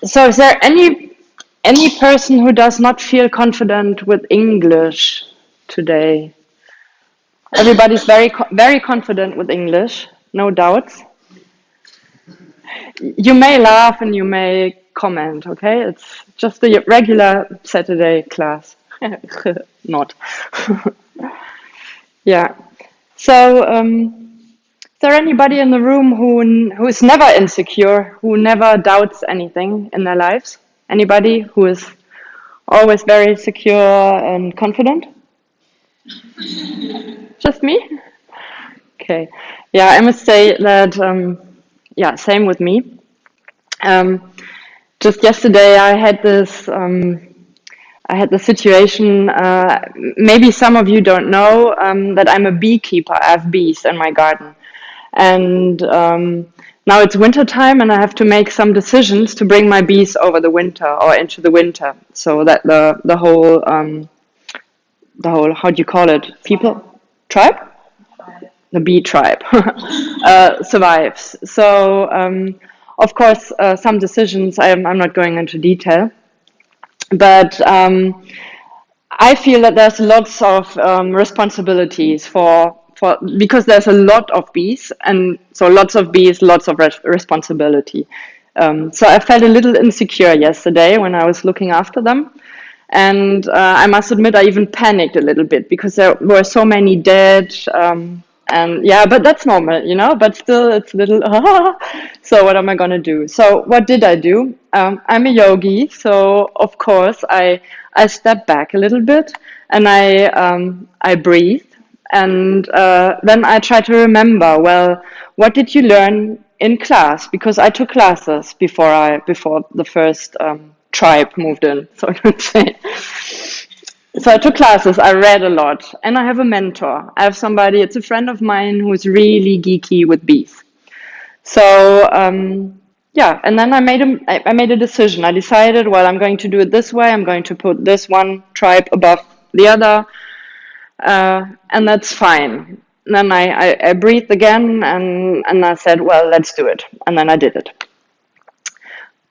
So is there any person who does not feel confident with English today? Everybody's very confident with English, no doubts. You may laugh and you may comment, okay? It's just a regular Saturday class. Not. Yeah. So, is there anybody in the room who is never insecure, who never doubts anything in their lives? Anybody who is always very secure and confident? Just me? Okay. Yeah, I must say that, yeah, same with me. Just yesterday I had the situation, maybe some of you don't know, that I'm a beekeeper. I have bees in my garden. And now it's winter time and I have to make some decisions to bring my bees over the winter or into the winter, so that the whole, how do you call it? People? Tribe? The bee tribe survives. So, of course, some decisions, I'm not going into detail, but I feel that there's lots of responsibilities for because there's a lot of bees, and so lots of bees, lots of responsibility. So I felt a little insecure yesterday when I was looking after them. And I must admit, I even panicked a little bit because there were so many dead. And yeah, but that's normal, you know, but still it's a little, so what am I going to do? So what did I do? I'm a yogi. So of course I step back a little bit and I breathe. And then I try to remember, well, what did you learn in class? Because I took classes before the first tribe moved in, so I would say. So I took classes, I read a lot, and I have a mentor. I have somebody, it's a friend of mine who's really geeky with bees. So yeah, and then I made a decision. I decided, well, I'm going to do it this way. I'm going to put this one tribe above the other, and that's fine. And then I breathed again, and I said, well, let's do it. And then I did it.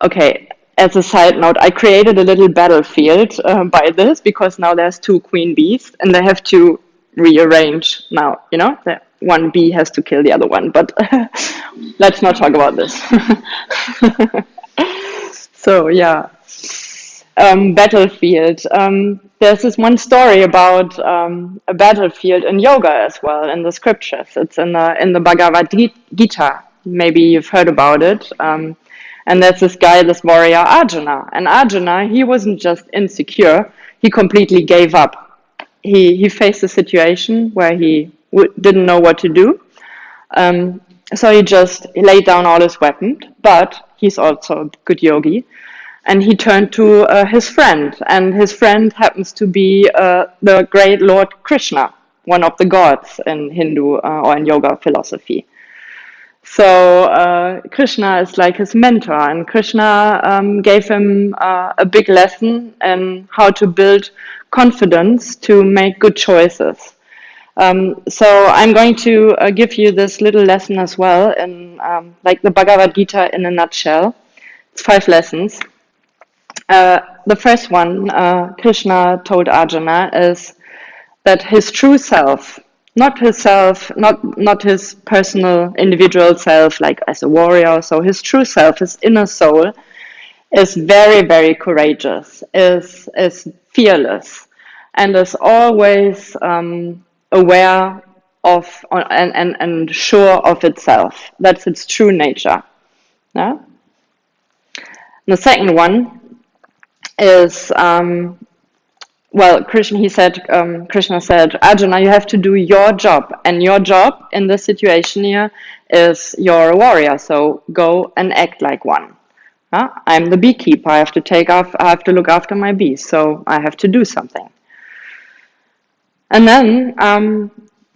Okay, as a side note, I created a little battlefield by this, because now there's two queen bees and they have to rearrange now, you know, one bee has to kill the other one, but let's not talk about this. So yeah, battlefield. There's this one story about a battlefield in yoga as well, in the scriptures. It's in the Bhagavad Gita. Maybe you've heard about it. And there's this guy, this warrior Arjuna. And Arjuna, he wasn't just insecure, he completely gave up. He faced a situation where he didn't know what to do. So he just laid down all his weapons, but he's also a good yogi. And he turned to his friend. And his friend happens to be the great Lord Krishna, one of the gods in Hindu or in yoga philosophy. So Krishna is like his mentor, and Krishna gave him a big lesson in how to build confidence to make good choices. So I'm going to give you this little lesson as well, in like the Bhagavad Gita in a nutshell. It's 5 lessons. The first one, Krishna told Arjuna, is that his true self, not his personal individual self, like as a warrior. So his true self, his inner soul, is very, very courageous, is fearless, and is always aware of and sure of itself. That's its true nature. Yeah? The second one is well, Krishna said, Arjuna, you have to do your job, and your job in this situation here is you're a warrior, so go and act like one. I'm the beekeeper. I have to look after my bees, so I have to do something. And then,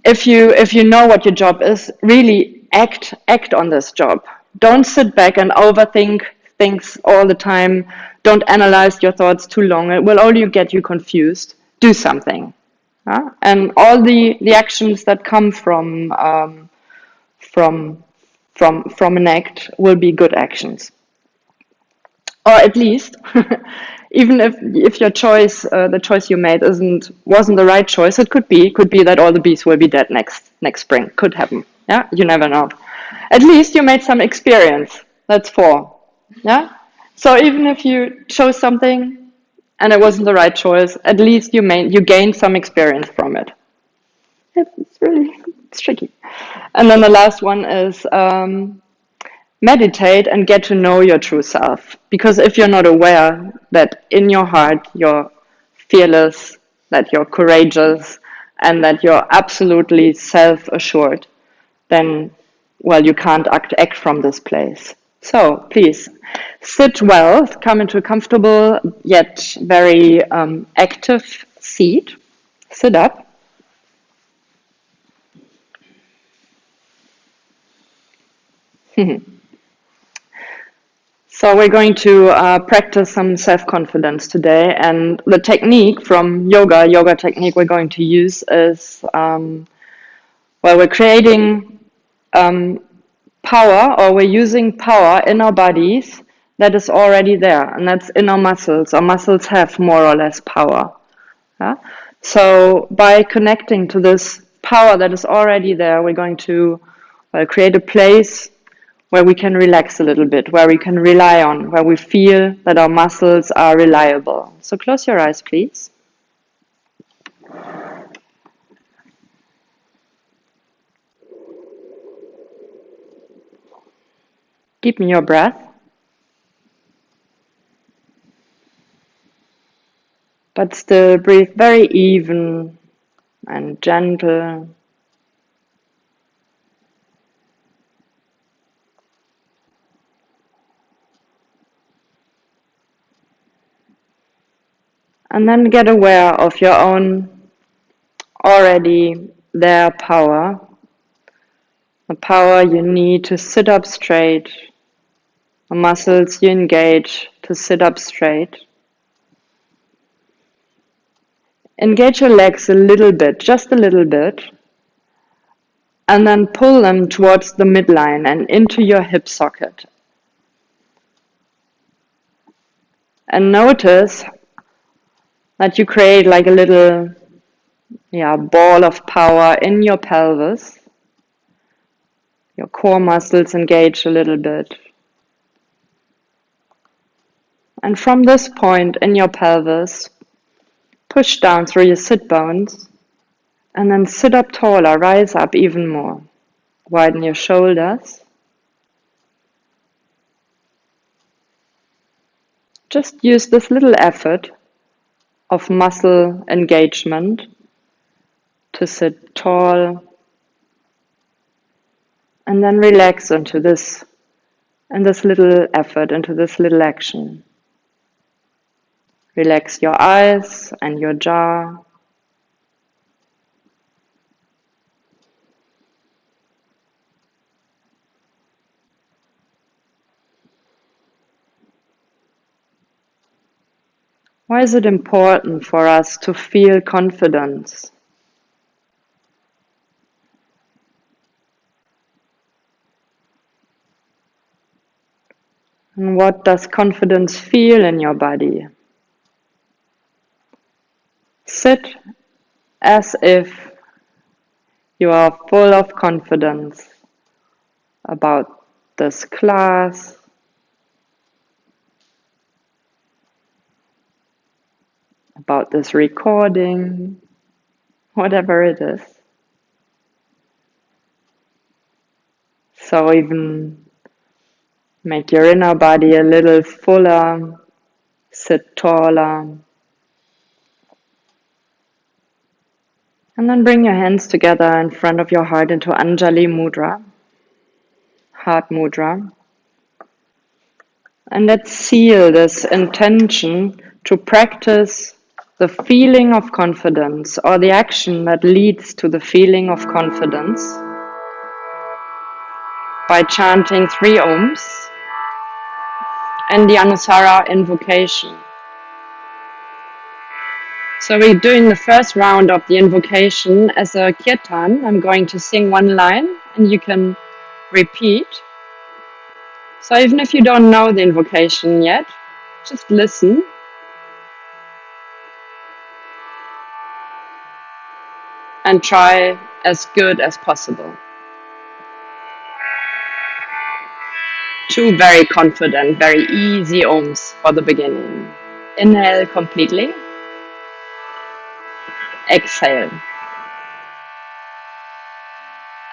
if you know what your job is, really act on this job. Don't sit back and overthink things all the time. Don't analyze your thoughts too long. It will only get you confused. Do something. And all the actions that come from an act will be good actions. or at least, even if your choice, the choice you made, wasn't the right choice, it could be that all the bees will be dead next spring. Could happen. Yeah, you never know. At least you made some experience. That's four. Yeah. So even if you chose something and it wasn't the right choice, at least you gained some experience from it. It's tricky. And then the last one is meditate and get to know your true self. Because if you're not aware that in your heart you're fearless, that you're courageous, and that you're absolutely self assured, then, well, you can't act from this place. So please sit well, come into a comfortable yet very active seat. Sit up. So we're going to practice some self-confidence today, and the technique from yoga technique we're going to use is, we're creating power, or we're using power in our bodies that is already there, and that's in our muscles. Our muscles have more or less power. Yeah? So by connecting to this power that is already there, we're going to create a place where we can relax a little bit, where we can rely on, where we feel that our muscles are reliable. So close your eyes, please. Deepen your breath, but still breathe very even and gentle. And then get aware of your own already there power, the power you need to sit up straight, the muscles you engage to sit up straight. Engage your legs a little bit, just a little bit, and then pull them towards the midline and into your hip socket. And notice that you create like a little ball of power in your pelvis. Your core muscles engage a little bit. And from this point in your pelvis, push down through your sit bones and then sit up taller, rise up even more. Widen your shoulders. Just use this little effort of muscle engagement to sit tall and then relax into this little effort, into this little action. Relax your eyes and your jaw. Why is it important for us to feel confidence? And what does confidence feel in your body? Sit as if you are full of confidence about this class, about this recording, whatever it is. So even make your inner body a little fuller, sit taller. And then bring your hands together in front of your heart into Anjali Mudra, Heart Mudra. And let's seal this intention to practice the feeling of confidence, or the action that leads to the feeling of confidence, by chanting 3 Ohms and the Anusara invocation. So we're doing the first round of the invocation as a kirtan. I'm going to sing one line and you can repeat. So even if you don't know the invocation yet, Just listen. And try as good as possible. 2 very confident, very easy ohms for the beginning. Inhale completely. Exhale.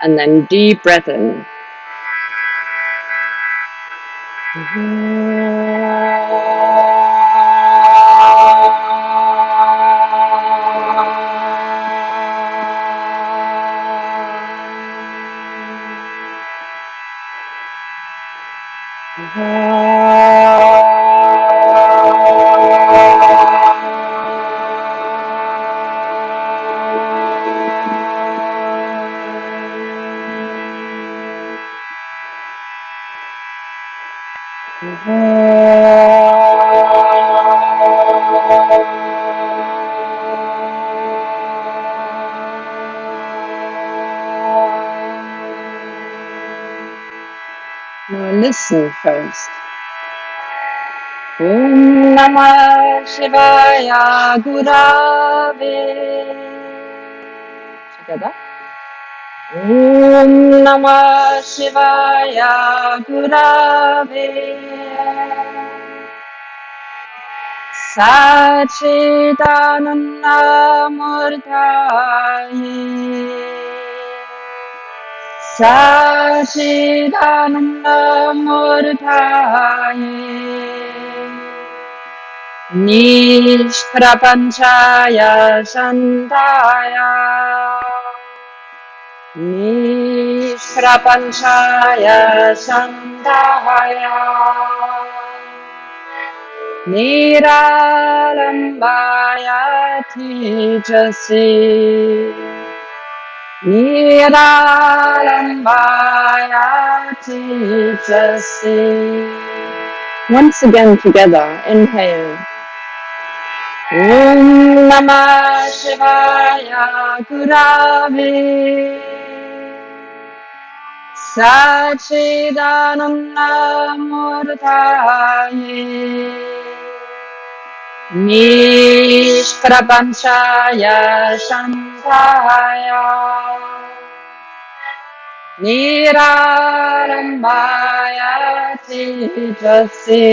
And then deep breath in. Now listen first. Om Namah Shivaya Gurave. Together. Om Namah Shivaya Gurave. Sachidananda Murtaye. Sachidananda Murtaye. Nishprapanchaya Shandaya. Nishprapanchaya Shandaya. Niralambaya Tejasi. Niralambaya Tejasi. Once again together, inhale. Om Namah Shivaya Gurave. Sachidananda Murtaye. Nishprapanchaya Shandaya. Niralambaya Tejasi.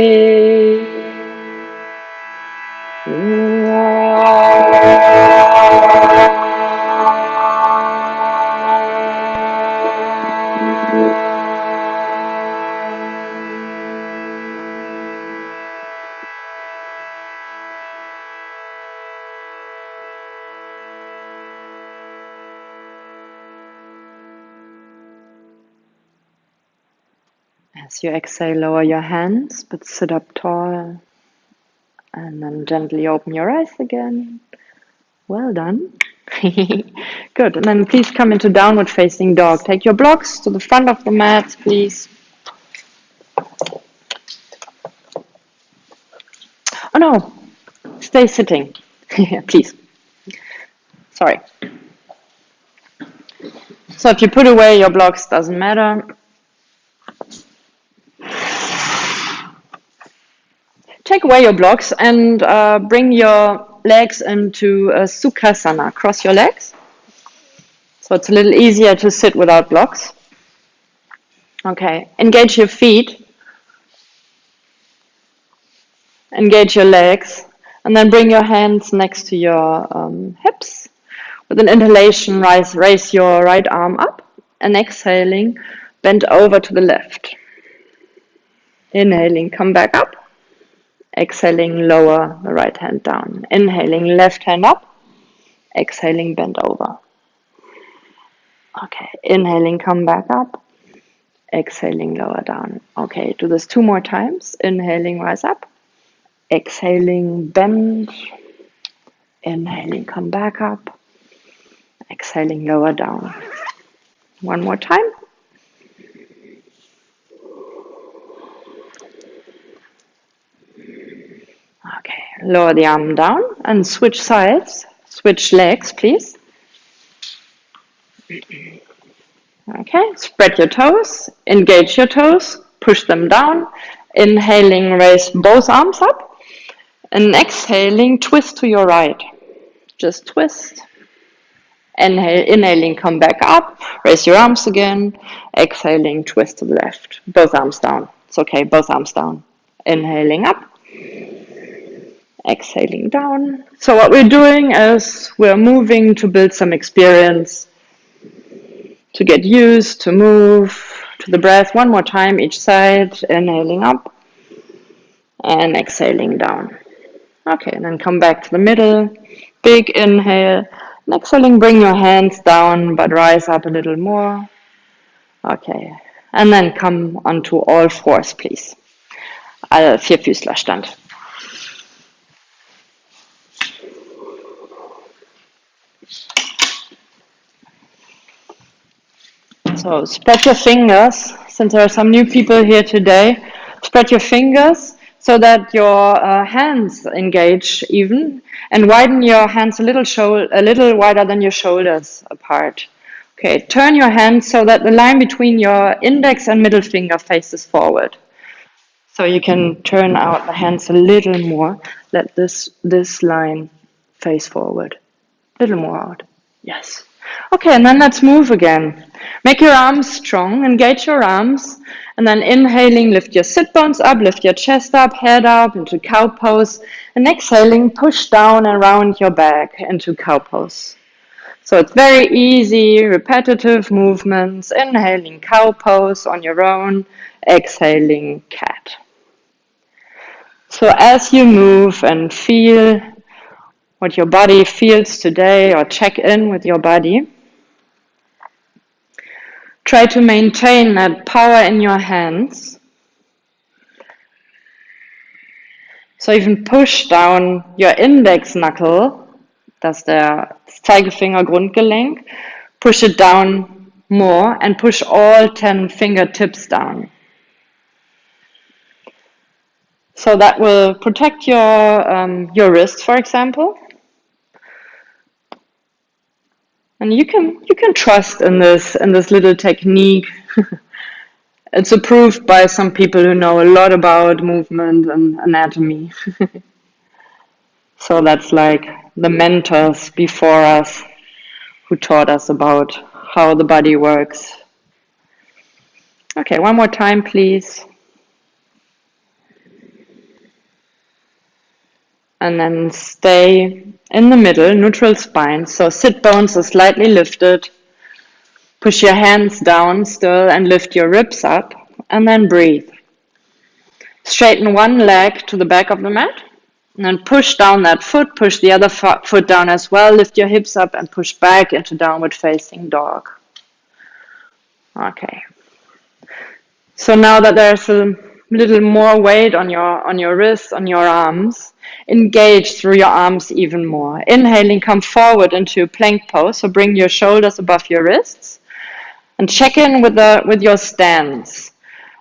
As you exhale, lower your hands, but sit up tall. And then gently open your eyes again. Well done. Good. And then please come into downward facing dog. Take your blocks to the front of the mat, please. Oh no, stay sitting. Please. Sorry. So if you put away your blocks, doesn't matter. Take away your blocks and bring your legs into a Sukhasana. Cross your legs. So it's a little easier to sit without blocks. Okay, engage your feet. Engage your legs. And then bring your hands next to your hips. With an inhalation, raise your right arm up. And exhaling, bend over to the left. Inhaling, come back up. Exhaling, lower the right hand down. Inhaling, left hand up. Exhaling, bend over. Okay, inhaling, come back up. Exhaling, lower down. Okay, do this 2 more times. Inhaling, rise up. Exhaling, bend. Inhaling, come back up. Exhaling, lower down. 1 more time. Okay, lower the arm down and switch sides. Switch legs, please. Okay, spread your toes, engage your toes, push them down. Inhaling, raise both arms up. And exhaling, twist to your right. Just twist. Inhaling, come back up, raise your arms again. Exhaling, twist to the left. Both arms down. It's okay, both arms down. Inhaling up. Exhaling down. So what we're doing is we're moving to build some experience, to get used, to move, to the breath. One more time each side. Inhaling up and exhaling down. Okay, and then come back to the middle. Big inhale. And exhaling, bring your hands down, but rise up a little more. Okay, and then come onto all fours, please. Vierfüßlerstand. So spread your fingers, since there are some new people here today. Spread your fingers so that your hands engage even, and widen your hands a little wider than your shoulders apart. Okay, turn your hands so that the line between your index and middle finger faces forward. So you can turn out the hands a little more. Let this line face forward. A little more out. Yes. Okay, and then let's move again. Make your arms strong, engage your arms, and then inhaling, lift your sit bones up, lift your chest up, head up into cow pose, and exhaling, push down and round your back into cow pose. So it's very easy, repetitive movements, inhaling cow pose on your own, exhaling cat. So as you move and feel what your body feels today, or check in with your body, try to maintain that power in your hands. So even push down your index knuckle, das der Zeigefinger Grundgelenk, push it down more and push all 10 fingertips down. So that will protect your wrist, for example. And you can trust in this little technique. It's approved by some people who know a lot about movement and anatomy. So that's like the mentors before us who taught us about how the body works. Okay, one more time, please. And then stay in the middle, neutral spine. So sit bones are slightly lifted. Push your hands down still and lift your ribs up. And then breathe. Straighten one leg to the back of the mat. And then push down that foot. Push the other foot down as well. Lift your hips up and push back into downward facing dog. Okay. So now that there's a little more weight on your wrists, on your arms, engage through your arms even more. Inhaling, come forward into plank pose. So bring your shoulders above your wrists and check in with your stance.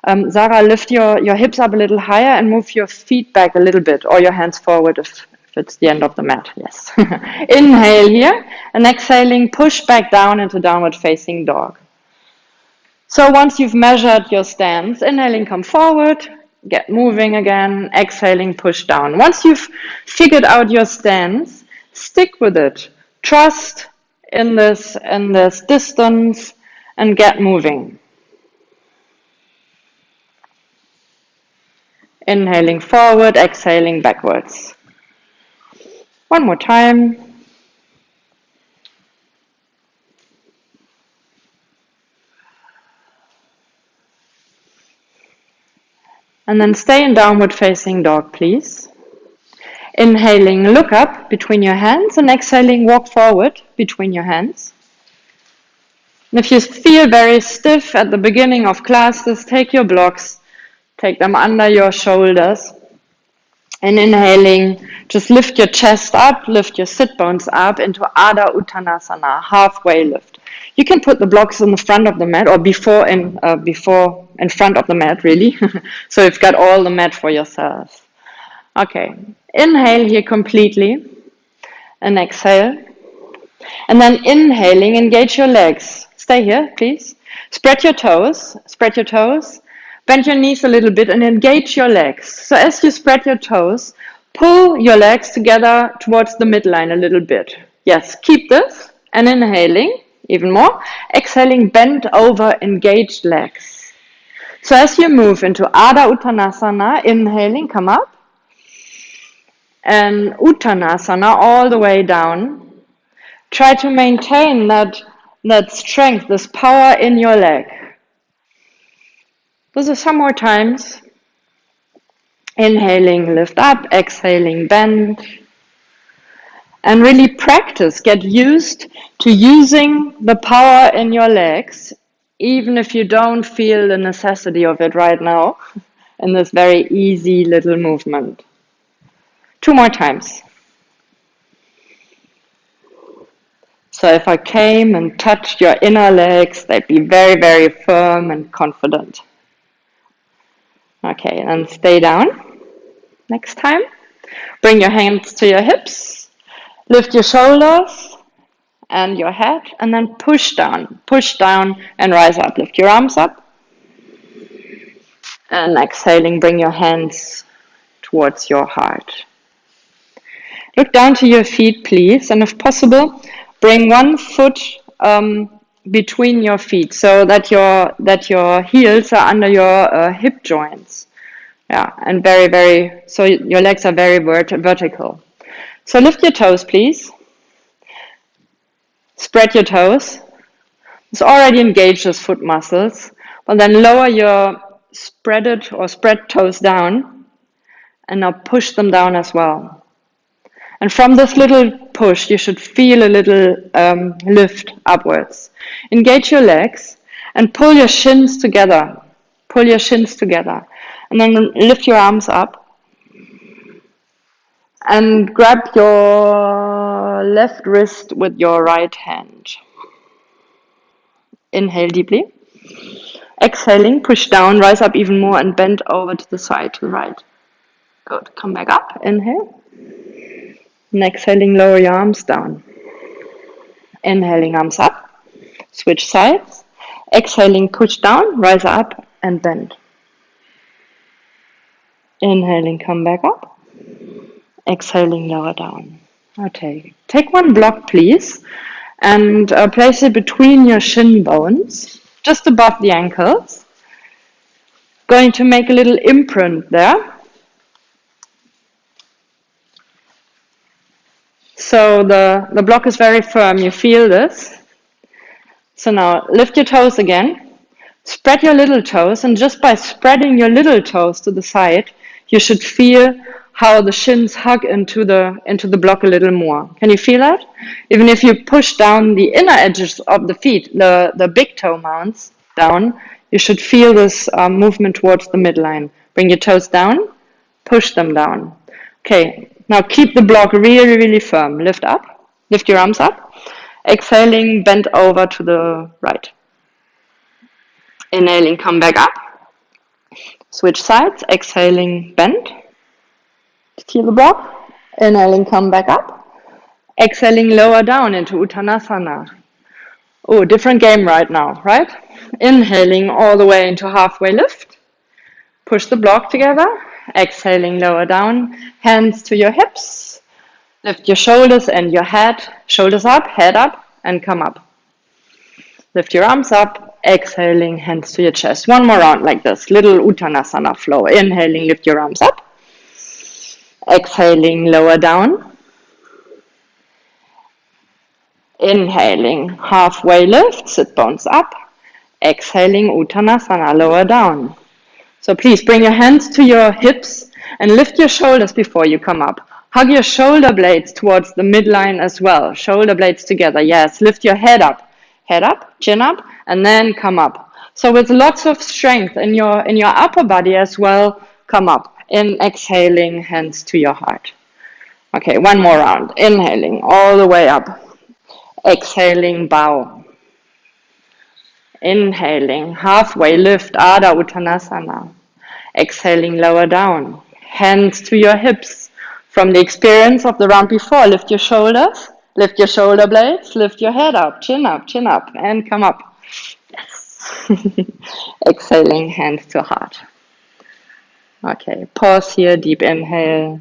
Sarah, lift your hips up a little higher and move your feet back a little bit, or your hands forward if it's the end of the mat. Yes. Inhale here, and exhaling, push back down into downward facing dog. So once you've measured your stance, inhaling, come forward, get moving again, exhaling, push down. Once you've figured out your stance, stick with it. Trust in this distance and get moving. Inhaling forward, exhaling backwards. One more time. And then stay in downward facing dog, please. Inhaling, look up between your hands, and exhaling, walk forward between your hands. And if you feel very stiff at the beginning of classes, take your blocks, take them under your shoulders. And inhaling, just lift your chest up, lift your sit bones up into Adha Uttanasana, halfway lift. You can put the blocks in the front of the mat, or before in front of the mat, really. So you've got all the mat for yourself. Okay, inhale here completely, and exhale. And then inhaling, engage your legs. Stay here, please. Spread your toes, bend your knees a little bit and engage your legs. So as you spread your toes, Pull your legs together towards the midline a little bit. Yes, keep this. And inhaling, even more. Exhaling, bend over, engaged legs. So as you move into Adha Uttanasana, inhaling, come up. And Uttanasana all the way down. Try to maintain that strength, this power in your leg. This is some more times. Inhaling, lift up. Exhaling, bend. And really practice, get used to using the power in your legs, even if you don't feel the necessity of it right now, in this very easy little movement. 2 more times. So if I came and touched your inner legs, they'd be very, very firm and confident. Okay, and stay down. Next time. Bring your hands to your hips. Lift your shoulders and your head, and then push down and rise up. Lift your arms up. And exhaling, bring your hands towards your heart. Look down to your feet, please, and if possible, bring one foot between your feet so that your heels are under your hip joints. Yeah, and so your legs are very vertical. So lift your toes, please. Spread your toes. It's already engaged those foot muscles, but then lower your spread toes down, and now push them down as well. And from this little push, you should feel a little lift upwards. Engage your legs and pull your shins together. Pull your shins together. And then lift your arms up. And grab your left wrist with your right hand. Inhale deeply. Exhaling, push down, rise up even more, and bend over to the side, to the right. Good. Come back up. Inhale. And exhaling, lower your arms down. Inhaling, arms up. Switch sides. Exhaling, push down, rise up, and bend. Inhaling, come back up. Exhaling, lower down. Okay. Take one block, please, and place it between your shin bones, just above the ankles. Going to make a little imprint there. So the block is very firm. You feel this. So now lift your toes again. Spread your little toes, and just by spreading your little toes to the side, you should feel how the shins hug into the block a little more. Can you feel that? Even if you push down the inner edges of the feet, the big toe mounts down, you should feel this movement towards the midline. Bring your toes down, push them down. Okay, now keep the block really, really firm. Lift up, lift your arms up. Exhaling, bend over to the right. Inhaling, come back up. Switch sides, exhaling, bend. Feel the block. Inhaling, come back up. Exhaling, lower down into Uttanasana. Oh, different game right now, right? Inhaling all the way into halfway lift. Push the block together. Exhaling, lower down. Hands to your hips. Lift your shoulders and your head. Shoulders up, head up, and come up. Lift your arms up. Exhaling, hands to your chest. One more round like this. Little Uttanasana flow. Inhaling, lift your arms up. Exhaling, lower down. Inhaling, halfway lift, sit bones up. Exhaling, Uttanasana, lower down. So please bring your hands to your hips and lift your shoulders before you come up. Hug your shoulder blades towards the midline as well. Shoulder blades together, yes. Lift your head up, chin up, and then come up. So with lots of strength in your upper body as well, come up. Exhaling, hands to your heart. Okay, one more round. Inhaling all the way up. Exhaling, bow. Inhaling, halfway lift, Adha Uttanasana. Exhaling, lower down. Hands to your hips. From the experience of the round before, lift your shoulders, lift your shoulder blades, lift your head up, chin up, and come up. Yes. Exhaling, hands to heart. Okay, pause here, deep inhale.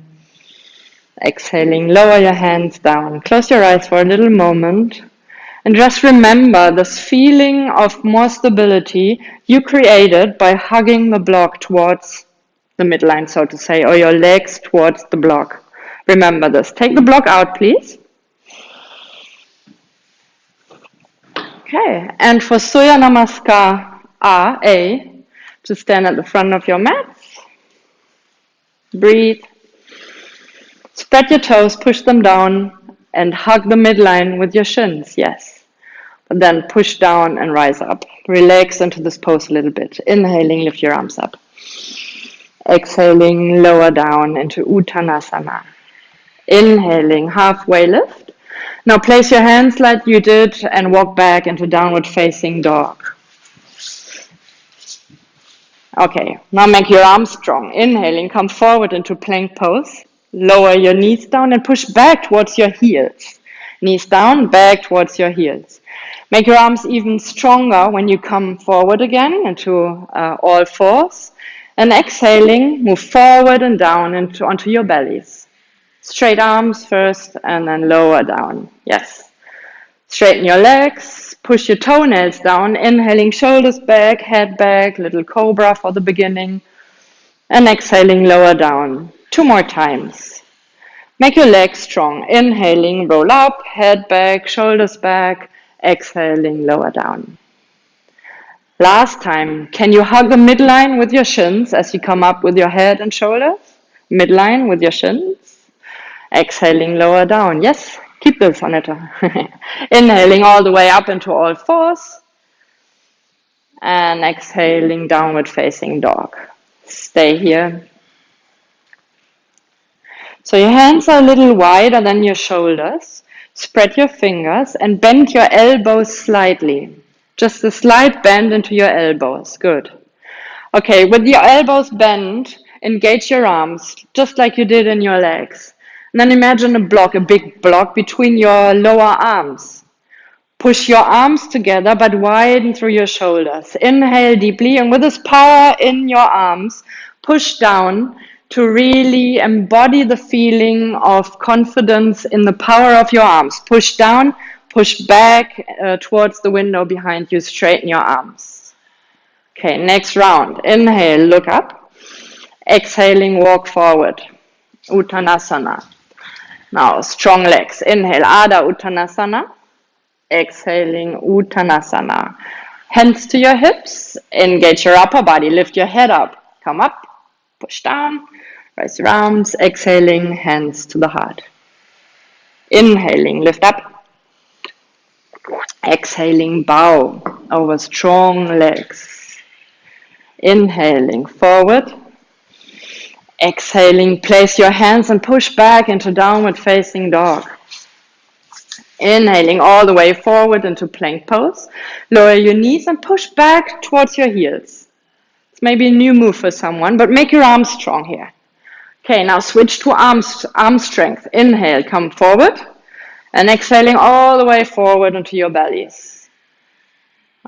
Exhaling, lower your hands down. Close your eyes for a little moment. And just remember this feeling of more stability you created by hugging the block towards the midline, so to say, or your legs towards the block. Remember this. Take the block out, please. Okay, and for Surya Namaskar A, to stand at the front of your mats. Breathe. Spread your toes, push them down, and hug the midline with your shins, yes. But then push down and rise up. Relax into this pose a little bit. Inhaling, lift your arms up. Exhaling, lower down into Uttanasana. Inhaling, halfway lift. Now place your hands like you did and walk back into downward facing dog. Okay, now make your arms strong. Inhaling, come forward into plank pose. Lower your knees down and push back towards your heels. Knees down, back towards your heels. Make your arms even stronger when you come forward again into all fours. And exhaling, move forward and down onto your bellies. Straight arms first and then lower down. Yes. Straighten your legs, push your toenails down. Inhaling, shoulders back, head back, little cobra for the beginning. And exhaling, lower down. 2 more times. Make your legs strong. Inhaling, roll up, head back, shoulders back. Exhaling, lower down. Last time, can you hug the midline with your shins as you come up with your head and shoulders? Midline with your shins. Exhaling, lower down. Yes, keep this, Aneta. Inhaling all the way up into all fours. And exhaling, downward facing dog. Stay here. So your hands are a little wider than your shoulders. Spread your fingers and bend your elbows slightly. Just a slight bend into your elbows. Good. Okay, with your elbows bent, engage your arms, just like you did in your legs. And then imagine a block, a big block between your lower arms. Push your arms together, but widen through your shoulders. Inhale deeply, and with this power in your arms, push down to really embody the feeling of confidence in the power of your arms. Push down, push back towards the window behind you, straighten your arms. Okay, next round. Inhale, look up. Exhaling, walk forward. Uttanasana. Now, strong legs. Inhale, Adha Uttanasana. Exhaling, Uttanasana. Hands to your hips. Engage your upper body. Lift your head up. Come up. Push down. Raise your arms. Exhaling, hands to the heart. Inhaling, lift up. Exhaling, bow over strong legs. Inhaling, forward. Exhaling, place your hands and push back into downward facing dog. Inhaling all the way forward into plank pose. Lower your knees and push back towards your heels. It's maybe a new move for someone, but make your arms strong here. Okay, now switch to arm strength. Inhale, come forward. And exhaling all the way forward into your bellies.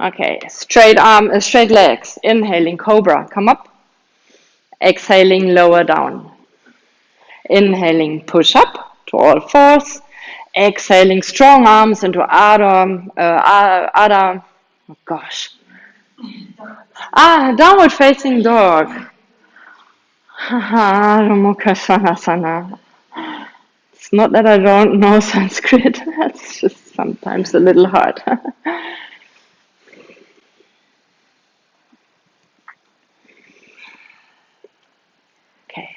Okay, straight legs. Inhaling, cobra, come up. Exhaling, lower down. Inhaling, push up to all fours. Exhaling, strong arms into downward facing dog. It's not that I don't know Sanskrit, it's just sometimes a little hard. Okay.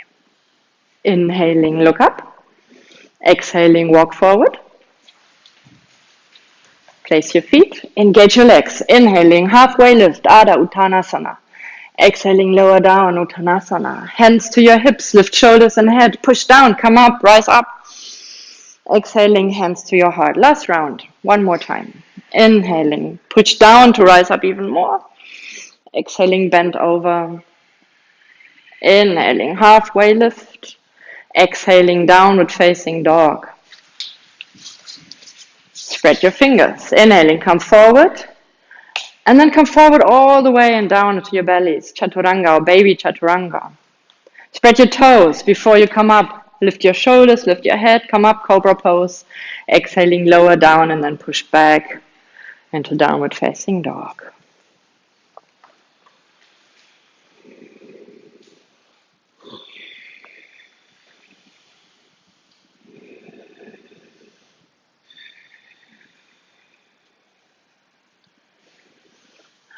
Inhaling, look up. Exhaling, walk forward. Place your feet, engage your legs. Inhaling, halfway lift, Adha Uttanasana. Exhaling, lower down, Uttanasana. Hands to your hips, lift shoulders and head. Push down, come up, rise up. Exhaling, hands to your heart. Last round, one more time. Inhaling, push down to rise up even more. Exhaling, bend over. Inhaling, halfway lift. Exhaling, downward facing dog. Spread your fingers. Inhaling, come forward. And then come forward all the way and down to your bellies. Chaturanga or baby chaturanga. Spread your toes before you come up. Lift your shoulders, lift your head, come up, cobra pose. Exhaling, lower down, and then push back into downward facing dog.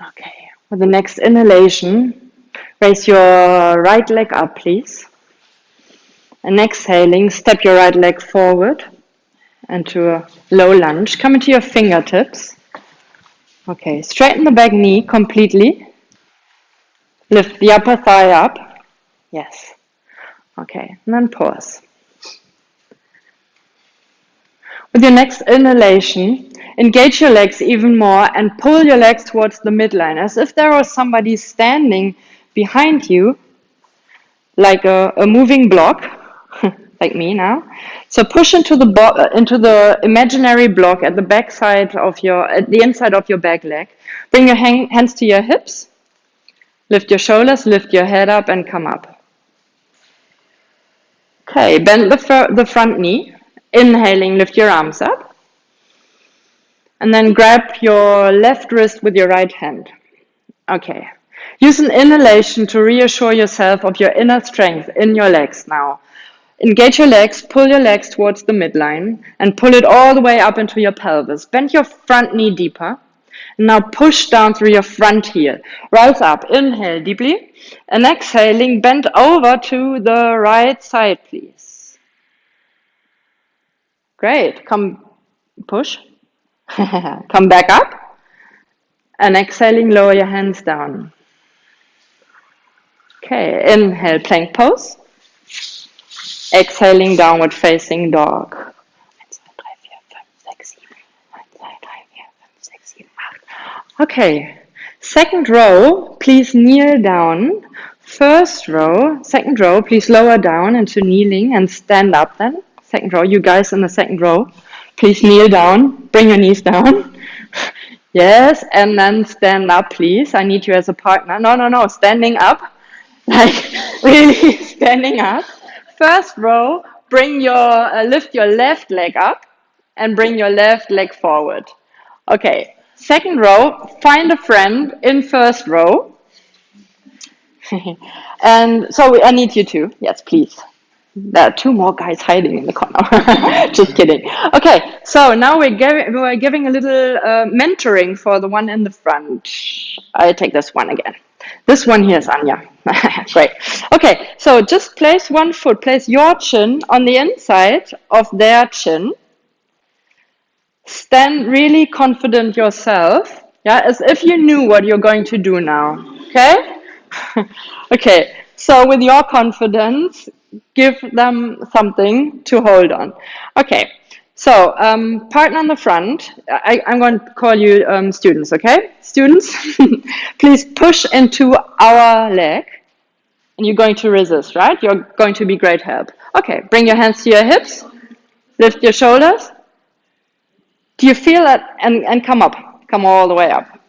Okay, with the next inhalation, raise your right leg up, please. And exhaling, step your right leg forward into a low lunge. Come into your fingertips. Okay, straighten the back knee completely. Lift the upper thigh up. Yes. Okay, and then pause. With your next inhalation, engage your legs even more and pull your legs towards the midline, as if there was somebody standing behind you, like a moving block, like me now. So push into the imaginary block at the back side of at the inside of your back leg. Bring your hands to your hips. Lift your shoulders, lift your head up, and come up. Okay, bend the front knee. Inhaling, lift your arms up. And then grab your left wrist with your right hand. Okay. Use an inhalation to reassure yourself of your inner strength in your legs now. Engage your legs, pull your legs towards the midline, and pull it all the way up into your pelvis. Bend your front knee deeper. And now push down through your front heel. Rise up, inhale deeply. And exhaling, bend over to the right side, please. Great. Come, push. Come back up. And exhaling, lower your hands down. Okay, inhale, plank pose. Exhaling, downward facing dog. 1, 2, 3, 4, 5, 6, 7. 1, 2, 3, 4, 5, 6, 7, 8. Okay, second row, please kneel down. First row, second row, please lower down into kneeling and stand up then. Second row, you guys in the second row, please kneel down, bring your knees down. Yes, and then stand up, please. I need you as a partner. No, standing up. Like really standing up. First row, lift your left leg up and bring your left leg forward. Okay, second row, find a friend in first row. And so I need you too. Yes, please. There are 2 more guys hiding in the corner. Just kidding. Okay, so now we're giving a little mentoring for the one in the front. I take this one again. This one here is Anja. Great. Okay, so just place one foot, place your chin on the inside of their chin. Stand really confident yourself, yeah, as if you knew what you're going to do now. Okay? Okay, so with your confidence, give them something to hold on. Okay, so partner on the front, I'm going to call you students, okay? Students, please push into our leg. And you're going to resist, right? You're going to be great help. Okay, bring your hands to your hips. Lift your shoulders. Do you feel that? And come up. Come all the way up.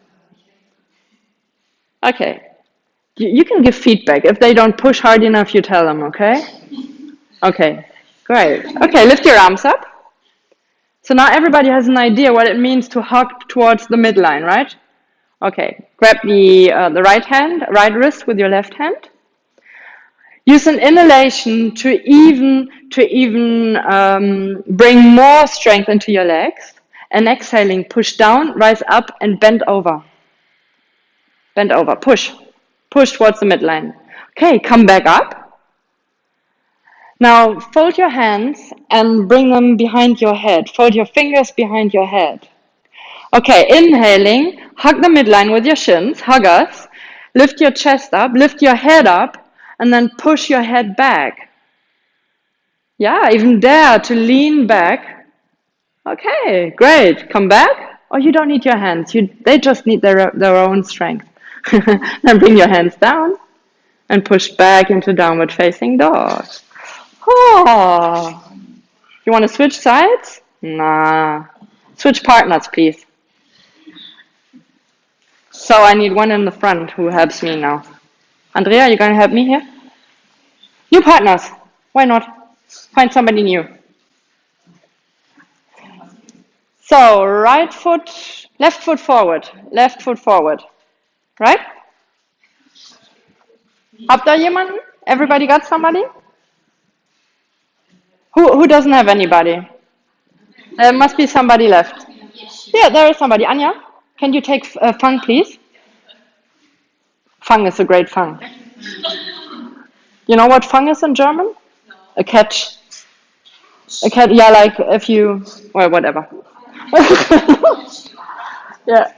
Okay. You can give feedback. If they don't push hard enough, you tell them, okay? Okay, great. Okay, lift your arms up. So now everybody has an idea what it means to hug towards the midline, right? Okay, grab the right wrist with your left hand. Use an inhalation to even bring more strength into your legs. And exhaling, push down, rise up, and bend over. Bend over, push. Push towards the midline. Okay, come back up. Now fold your hands and bring them behind your head. Fold your fingers behind your head. Okay, inhaling, hug the midline with your shins, hug us. Lift your chest up, lift your head up. And then push your head back. Yeah, even dare to lean back. Okay, great. Come back. Oh, you don't need your hands. They just need their own strength. Then bring your hands down and push back into downward facing dog. Oh. You want to switch sides? Nah. Switch partners, please. So I need one in the front who helps me now. Andrea, you going to help me here? New partners. Why not? Find somebody new. So, right foot, left foot forward, left foot forward. Right? Habt ihr jemanden? Everybody got somebody? Who doesn't have anybody? There must be somebody left. Yeah, there is somebody. Anja, can you take Fang, please? Fang is a great Fang. You know what Fang is in German? A catch. A cat, yeah, like if you, well, whatever. Yeah.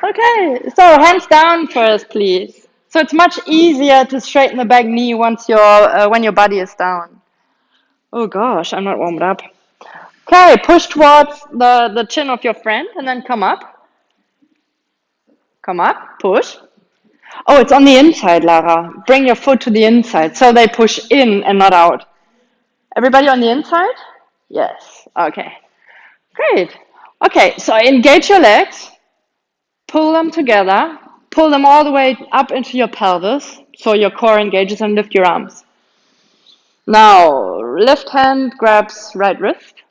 Okay, so hands down first, please. So it's much easier to straighten the back knee once when your body is down. Oh gosh, I'm not warmed up. Okay, push towards the chin of your friend and then come up. Come up, push. Oh, it's on the inside, Lara. Bring your foot to the inside so they push in and not out. Everybody on the inside? Yes. Okay. Great. Okay, so engage your legs. Pull them together. Pull them all the way up into your pelvis so your core engages and lift your arms. Now, left hand grabs right wrist.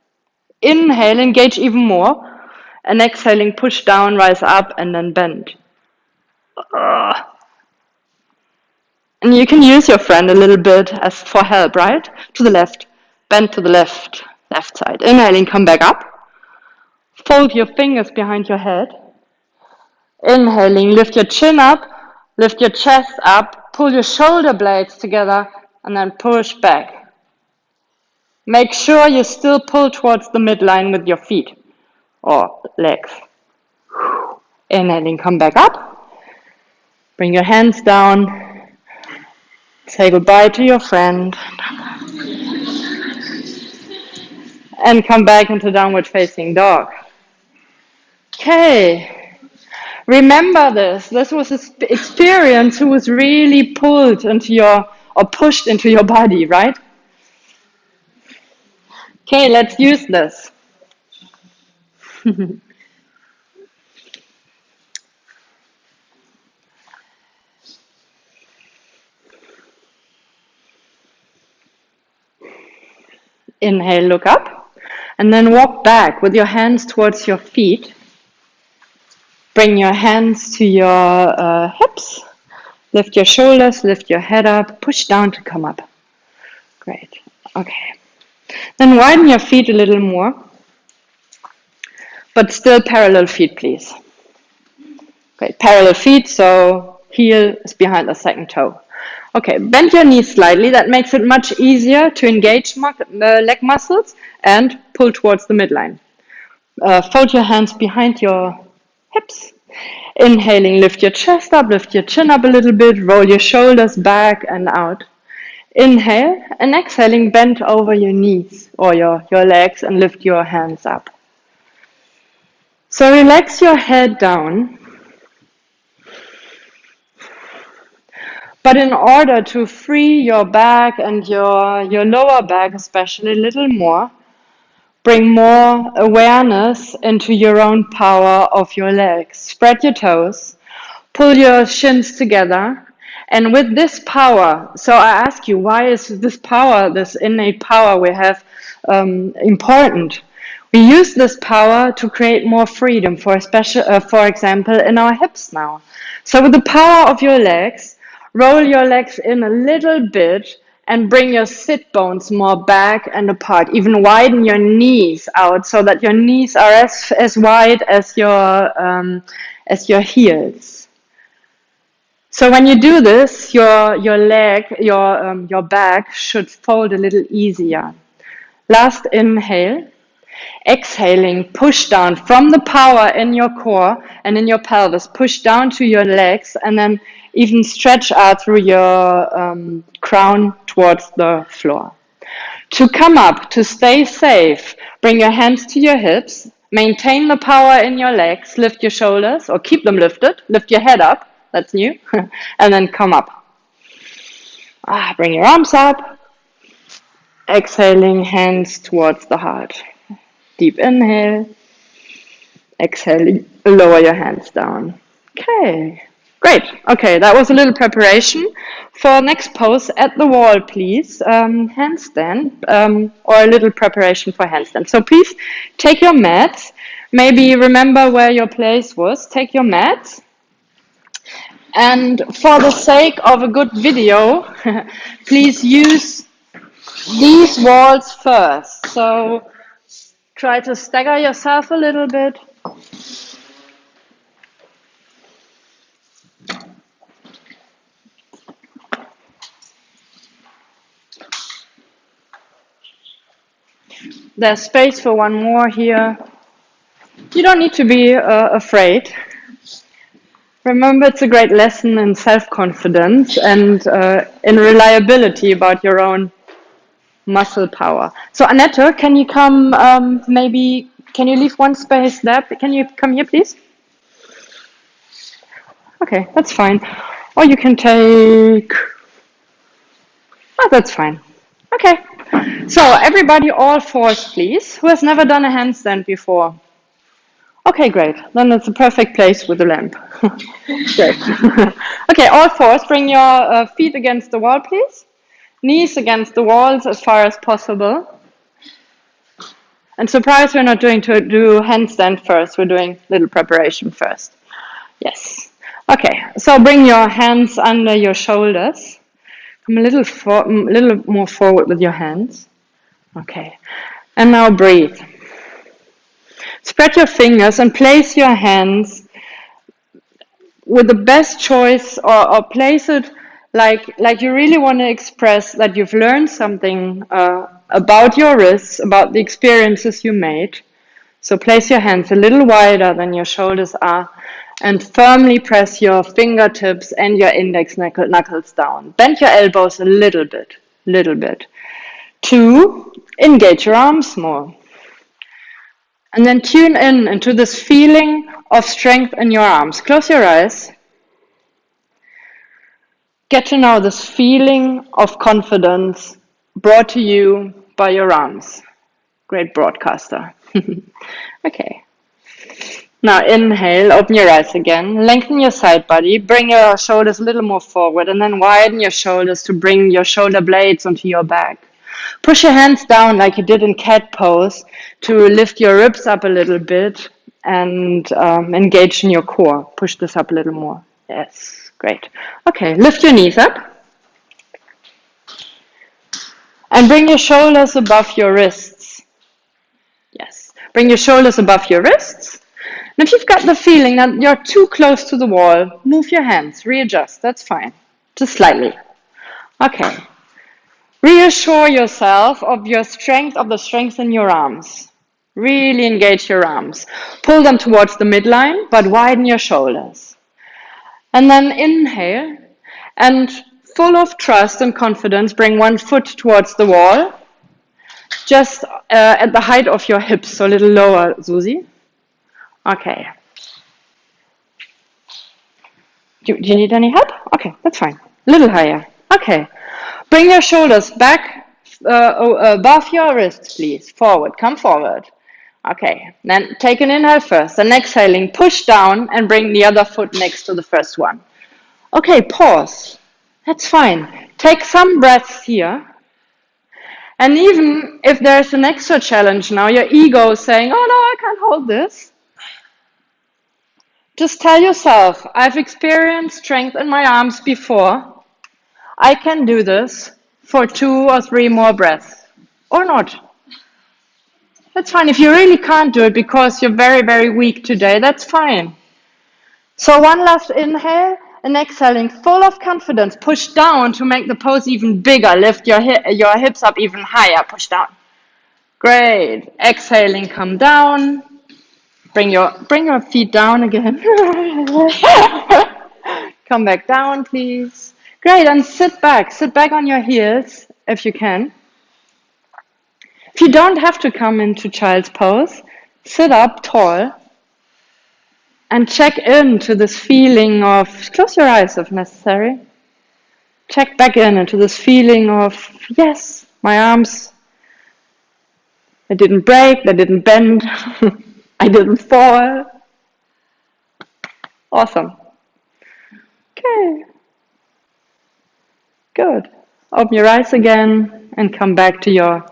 Inhale, engage even more. And exhaling, push down, rise up, and then bend. And you can use your friend a little bit as for help, right? To the left. Bend to the left side. Inhaling, come back up. Fold your fingers behind your head. Inhaling, lift your chin up, lift your chest up, pull your shoulder blades together, and then push back. Make sure you still pull towards the midline with your feet or legs. Inhaling, come back up. Bring your hands down. Say goodbye to your friend. And come back into downward facing dog. Okay. Remember this. This was an experience who was really pulled into or pushed into your body, right? Okay, let's use this. Inhale, look up, and then walk back with your hands towards your feet. Bring your hands to your hips. Lift your shoulders, lift your head up, push down to come up. Great. Okay. Then widen your feet a little more, but still parallel feet, please. Great. Parallel feet, so heel is behind the second toe. Okay, bend your knees slightly. That makes it much easier to engage leg muscles and pull towards the midline. Fold your hands behind your hips. Inhaling, lift your chest up, lift your chin up a little bit, roll your shoulders back and out. Inhale, and exhaling, bend over your knees or your legs and lift your hands up. So relax your head down. But in order to free your back and your lower back especially a little more, bring more awareness into your own power of your legs. Spread your toes, pull your shins together, and with this power, so I ask you, why is this power, this innate power we have, important? We use this power to create more freedom, for example, in our hips now. So with the power of your legs, roll your legs in a little bit and bring your sit bones more back and apart. Even widen your knees out so that your knees are as wide as your heels. So when you do this, your back should fold a little easier. Last inhale. Exhaling, push down from the power in your core and in your pelvis. Push down to your legs and then even stretch out through your crown towards the floor. To come up, to stay safe, bring your hands to your hips. Maintain the power in your legs. Lift your shoulders or keep them lifted. Lift your head up. That's new. And then come up. Bring your arms up. Exhaling, hands towards the heart. Deep inhale. Exhale, lower your hands down. Okay, Great. Okay, that was a little preparation. For next pose, at the wall, please. Handstand, or a little preparation for handstand. So please take your mats. Maybe remember where your place was. Take your mats. And for the sake of a good video, please use these walls first. So try to stagger yourself a little bit. There's space for one more here. You don't need to be afraid. Remember, it's a great lesson in self-confidence and in reliability about your own muscle power. So Annette, can you come, maybe, can you leave one space there? Can you come here, please? Okay, that's fine. Or you can take, oh, that's fine. Okay, so everybody all fours, please. Who has never done a handstand before? Okay, great. Then it's a perfect place with a lamp. Great. Okay, all fours, bring your feet against the wall, please. Knees against the walls as far as possible. And surprise, we're not doing to do handstand first. We're doing little preparation first. Yes. Okay, so bring your hands under your shoulders. Come a little more forward with your hands. Okay. And now breathe. Spread your fingers and place your hands with the best choice, or place it like you really want to express that you've learned something about your wrists, about the experiences you made. So place your hands a little wider than your shoulders are and firmly press your fingertips and your index knuckles down. Bend your elbows a little bit. 2, engage your arms more. And then tune in into this feeling of strength in your arms. Close your eyes. Get to know this feeling of confidence brought to you by your arms. Great broadcaster. Okay. Now inhale, open your eyes again. Lengthen your side body. Bring your shoulders a little more forward and then widen your shoulders to bring your shoulder blades onto your back. Push your hands down like you did in cat pose to lift your ribs up a little bit and engage in your core. Push this up a little more. Yes, great. Okay, lift your knees up. And bring your shoulders above your wrists. Yes, bring your shoulders above your wrists. And if you've got the feeling that you're too close to the wall, move your hands, readjust, that's fine. Just slightly. Okay. Reassure yourself of the strength in your arms. Really engage your arms. Pull them towards the midline, but widen your shoulders. And then inhale, and full of trust and confidence, bring one foot towards the wall, just at the height of your hips, so a little lower, Susie. Okay. Do you need any help? Okay, that's fine. A little higher. Okay. Bring your shoulders back above your wrists, please. Forward. Come forward. Okay. Then take an inhale first. And exhaling, push down and bring the other foot next to the first one. Okay, pause. That's fine. Take some breaths here. And even if there's an extra challenge now, your ego is saying, oh no, I can't hold this. Just tell yourself, I've experienced strength in my arms before. I can do this for 2 or 3 more breaths. Or not. That's fine. If you really can't do it because you're very, very weak today, that's fine. So one last inhale and exhaling, full of confidence. Push down to make the pose even bigger. Lift your hips up even higher. Push down. Great. Exhaling, come down. Bring your feet down again. Come back down, please. Great, and sit back on your heels if you can. If you don't have to come into child's pose, sit up tall and check into this feeling of, close your eyes if necessary. Check back into this feeling of, yes, my arms, they didn't break, they didn't bend, I didn't fall. Awesome. Okay, good. Open your eyes again and come back to your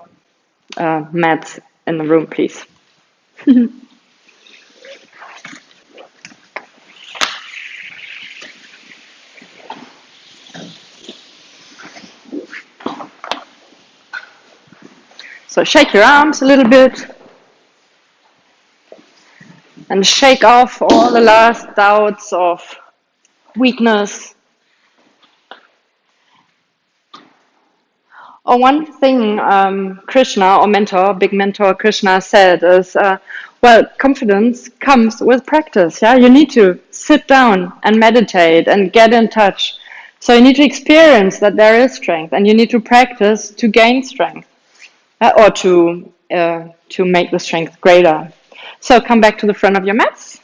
mats in the room, please. So shake your arms a little bit and shake off all the last doubts of weakness. Oh, one thing Krishna, or mentor, big mentor Krishna said is, well, confidence comes with practice. Yeah, you need to sit down and meditate and get in touch. So you need to experience that there is strength, and you need to practice to gain strength, or to make the strength greater. So come back to the front of your mats.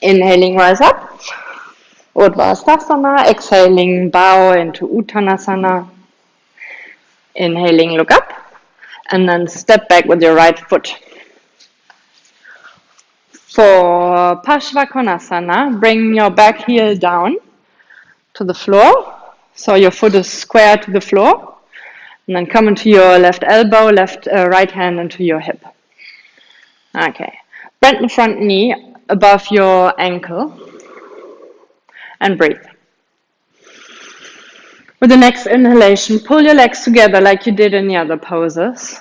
Inhaling, rise up. Uttanasana. Exhaling, bow into Uttanasana. Inhaling, look up, and then step back with your right foot. For Parshvakonasana, bring your back heel down to the floor, so your foot is square to the floor, and then come into your left elbow, right hand into your hip. Okay, bend the front knee above your ankle, and breathe. With the next inhalation, pull your legs together like you did in the other poses.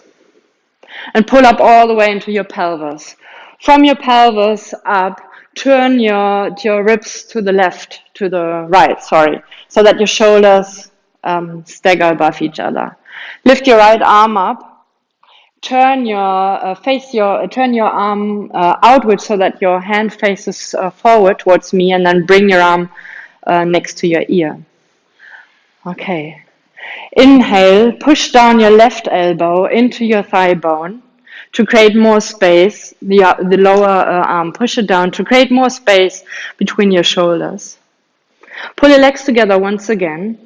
And pull up all the way into your pelvis. From your pelvis up, turn your ribs to the right, so that your shoulders stagger above each other. Lift your right arm up. Turn your arm outward so that your hand faces forward towards me, and then bring your arm next to your ear. Okay. Inhale, push down your left elbow into your thigh bone to create more space. The lower arm, push it down to create more space between your shoulders. Pull your legs together once again.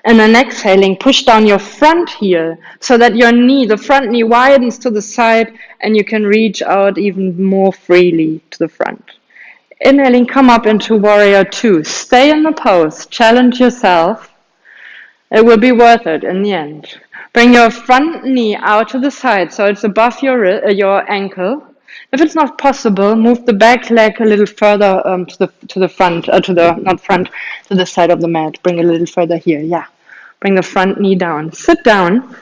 And then exhaling, push down your front heel so that the front knee widens to the side and you can reach out even more freely to the front. Inhaling, come up into Warrior 2. Stay in the pose, challenge yourself. It will be worth it in the end. Bring your front knee out to the side so it's above your ankle. If it's not possible, move the back leg a little further to the side of the mat. Bring it a little further here. Yeah. Bring the front knee down. Sit down.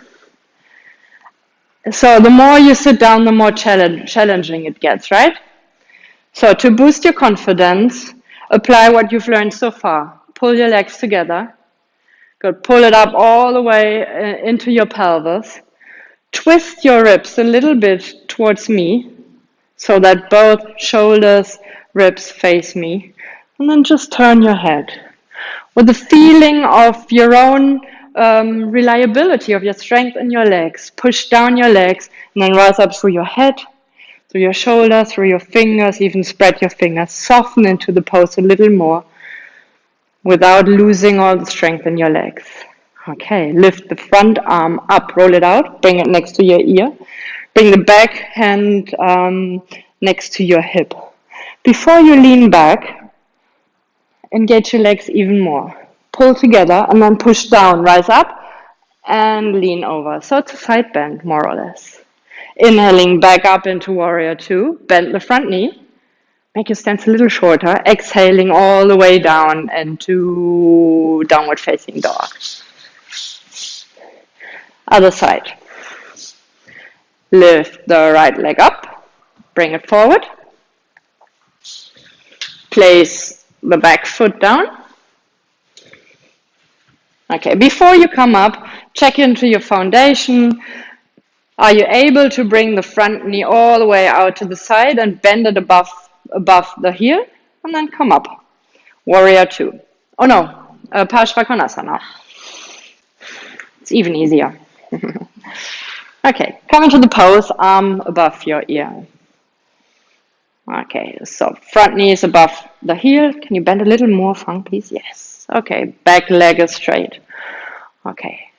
So the more you sit down, the more challenging it gets, right? So to boost your confidence, apply what you've learned so far. Pull your legs together. Good. Pull it up all the way into your pelvis. Twist your ribs a little bit towards me so that both shoulders, ribs face me. And then just turn your head. With the feeling of your own reliability, of your strength in your legs, push down your legs and then rise up through your head, through your shoulders, through your fingers, even spread your fingers. Soften into the pose a little more, without losing all the strength in your legs. Okay, lift the front arm up, roll it out, bring it next to your ear. Bring the back hand next to your hip. Before you lean back, engage your legs even more. Pull together and then push down, rise up and lean over. So it's a side bend, more or less. Inhaling back up into Warrior 2, bend the front knee. Make your stance a little shorter. Exhaling all the way down into downward facing dog. Other side. Lift the right leg up. Bring it forward. Place the back foot down. Okay, before you come up, check into your foundation. Are you able to bring the front knee all the way out to the side and bend it above the heel, and then come up. Warrior 2. Oh no, Parshvakonasana. It's even easier. Okay, come into the pose, arm above your ear. Okay, so front knee is above the heel. Can you bend a little more, Fang, please? Yes. Okay, back leg is straight. Okay.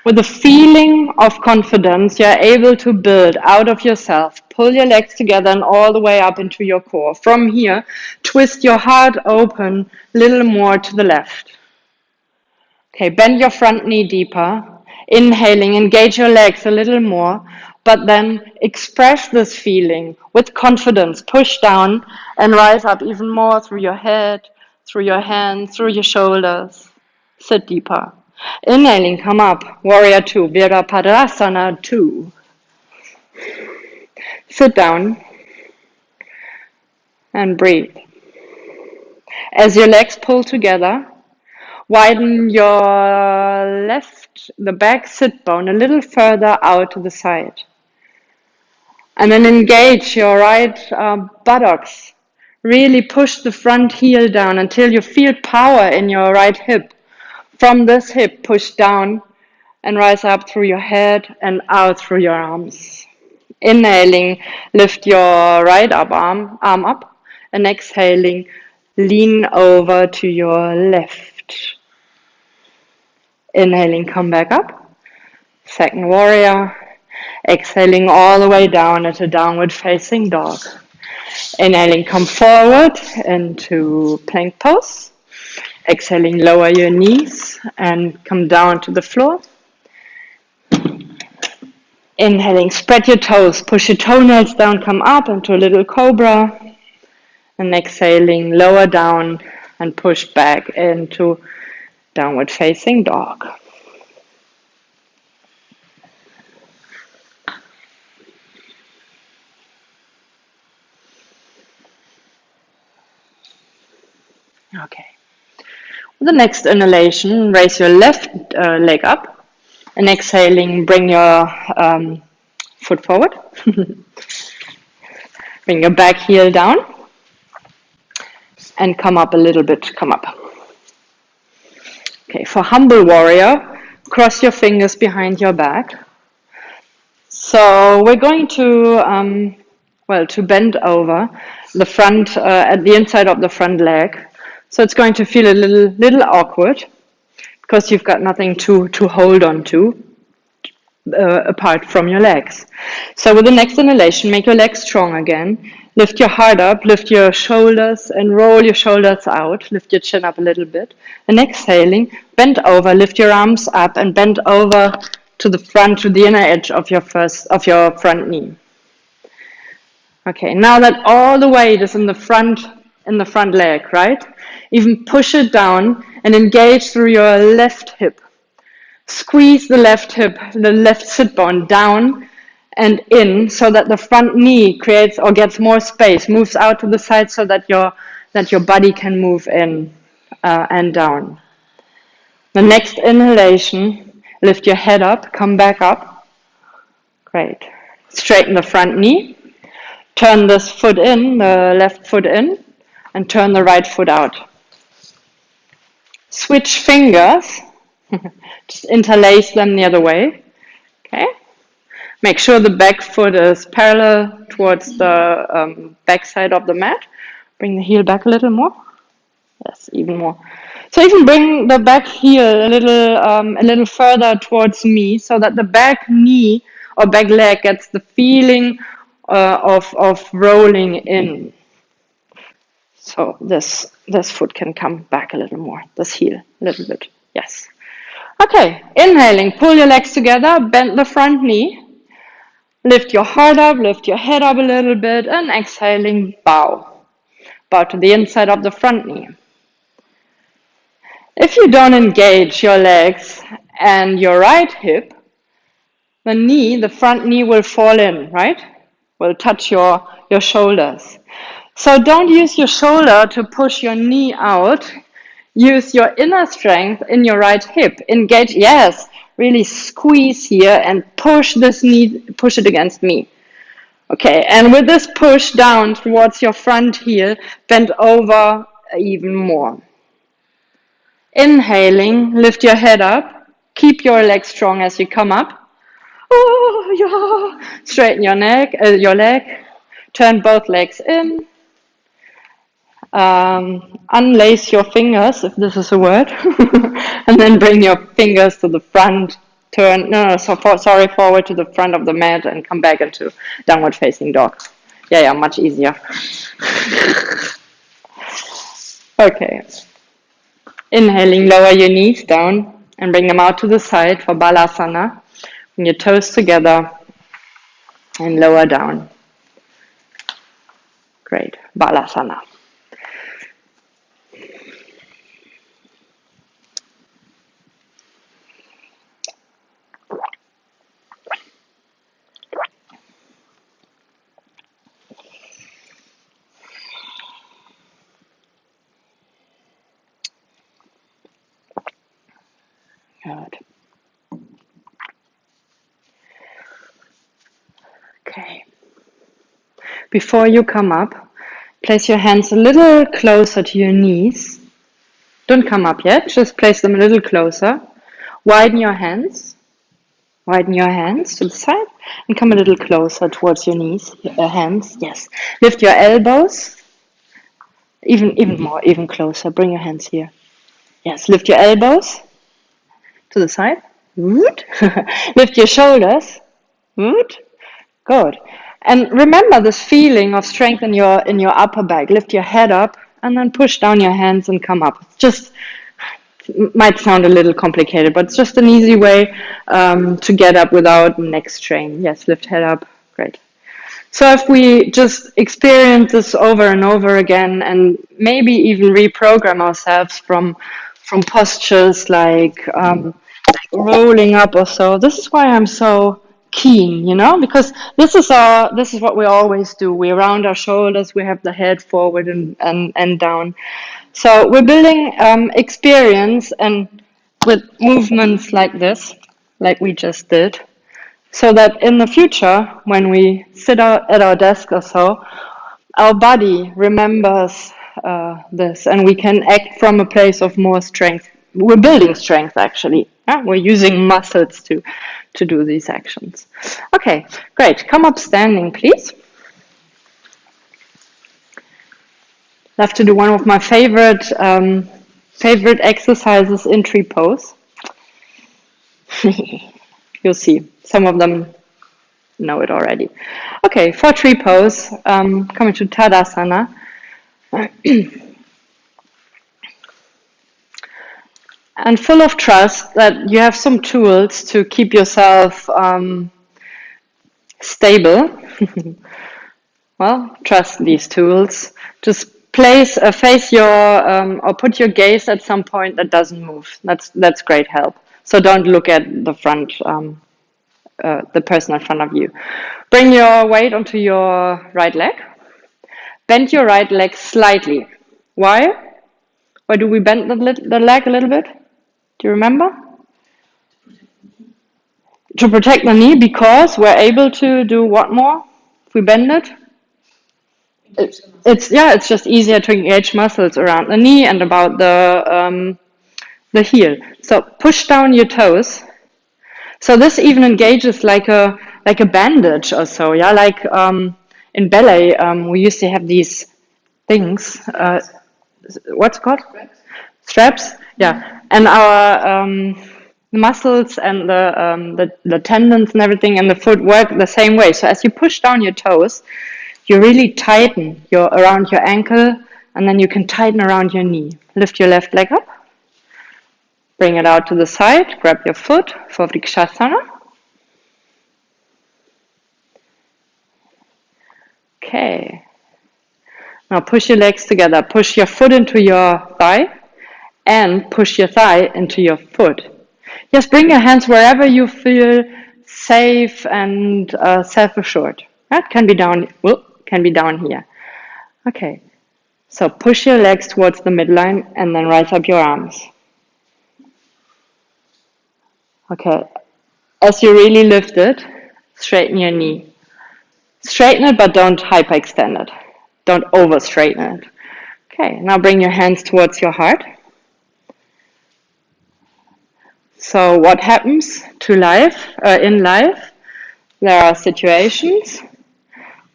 With the feeling of confidence, you're able to build out of yourself Pull your legs together and all the way up into your core. From here, twist your heart open a little more to the left. Okay, bend your front knee deeper. Inhaling, engage your legs a little more, but then express this feeling with confidence. Push down and rise up even more through your head, through your hands, through your shoulders. Sit deeper. Inhaling, come up. Warrior 2, Virabhadrasana 2. Sit down and breathe. As your legs pull together, widen your the back sit bone a little further out to the side. And then engage your right buttocks. Really push the front heel down until you feel power in your right hip. From this hip, push down and rise up through your head and out through your arms. Inhaling, lift your right arm up, and exhaling, lean over to your left. Inhaling, come back up. Second warrior. Exhaling all the way down into downward facing dog. Inhaling, come forward into plank pose. Exhaling, lower your knees and come down to the floor. Inhaling, spread your toes, push your toenails down, come up into a little cobra. And exhaling, lower down and push back into downward facing dog. Okay. With the next inhalation, raise your left leg up. And exhaling, bring your foot forward. Bring your back heel down. And come up a little bit, come up. Okay, for humble warrior, cross your fingers behind your back. So we're going to, to bend over the front, at the inside of the front leg. So it's going to feel a little awkward because you've got nothing to hold on to apart from your legs. So with the next inhalation, make your legs strong again. Lift your heart up, lift your shoulders and roll your shoulders out. Lift your chin up a little bit. And exhaling, bend over, lift your arms up and bend over to the front, to the inner edge of your front knee. Okay, now that all the weight is in the front leg, right? Even push it down and engage through your left hip. Squeeze the left hip, the left sit bone down and in so that the front knee creates or gets more space, moves out to the side so that your body can move in and down. The next inhalation, lift your head up, come back up. Great. Straighten the front knee. Turn this foot in, the left foot in, and turn the right foot out. Switch fingers. Just interlace them the other way. Okay. Make sure the back foot is parallel towards the back side of the mat. Bring the heel back a little more. Yes, even more. So even bring the back heel a little further towards me, so that the back knee or back leg gets the feeling of rolling in. So this foot can come back a little more. This heel a little bit. Yes. Okay, inhaling, pull your legs together, bend the front knee, lift your heart up, lift your head up a little bit, and exhaling, bow. Bow to the inside of the front knee. If you don't engage your legs and your right hip, the front knee will fall in, right? Will touch your shoulders. So don't use your shoulder to push your knee out. Use your inner strength in your right hip. Engage, yes, really squeeze here and push this knee, push it against me. Okay, and with this push down towards your front heel, bend over even more. Inhaling, lift your head up. Keep your legs strong as you come up. Oh, yeah. Straighten your leg. Turn both legs in. Unlace your fingers, if this is a word, and then bring your fingers to the front turn, no, sorry, forward to the front of the mat and come back into downward facing dog. Yeah, much easier. Okay. Inhaling, lower your knees down and bring them out to the side for Balasana. Bring your toes together and lower down. Great. Balasana. Good. Okay. Before you come up, place your hands a little closer to your knees. Don't come up yet, just place them a little closer. Widen your hands. Widen your hands to the side and come a little closer towards your knees, hands. Yes. Lift your elbows. Even more, even closer. Bring your hands here. Yes. Lift your elbows to the side. Good. Lift your shoulders. Good. Good. And remember this feeling of strength in your upper back. Lift your head up and then push down your hands and come up. Just might sound a little complicated, but it's just an easy way to get up without neck strain. Yes, lift head up. Great. So if we just experience this over and over again and maybe even reprogram ourselves from postures like rolling up or so, this is why I'm so keen, because this is what we always do. We round our shoulders, we have the head forward and down. So we're building experience and with movements like this, like we just did, so that in the future, when we sit at our desk or so, our body remembers this and we can act from a place of more strength. We're building strength, actually. Yeah? We're using muscles to do these actions. Okay, great. Come up standing, please. Love to do one of my favorite exercises in tree pose. You'll see. Some of them know it already. Okay, for tree pose, coming to Tadasana. And full of trust that you have some tools to keep yourself stable. Well, trust these tools. Just face your or put your gaze at some point that doesn't move. That's great help. So don't look at the front, the person in front of you. Bring your weight onto your right leg. Bend your right leg slightly. Why? Why do we bend the leg a little bit? Do you remember? To protect the knee, because we're able to do what more if we bend it? It's just easier to engage muscles around the knee and about the heel. So push down your toes. So this even engages like a bandage or so. Yeah, like in ballet, we used to have these things. What's it called? Straps. Yeah, and our muscles and the tendons and everything and the foot work the same way. So as you push down your toes, you really tighten around your ankle, and then you can tighten around your knee. Lift your left leg up. Bring it out to the side. Grab your foot for Vrikshasana. Okay. Now push your legs together. Push your foot into your thigh and push your thigh into your foot. Just bring your hands wherever you feel safe and self-assured. That can be down here. Okay. So push your legs towards the midline and then rise up your arms. Okay. As you really lift it, straighten your knee. Straighten it, but don't hyperextend it. Don't over straighten it. Okay, now bring your hands towards your heart. So what happens to life, in life? There are situations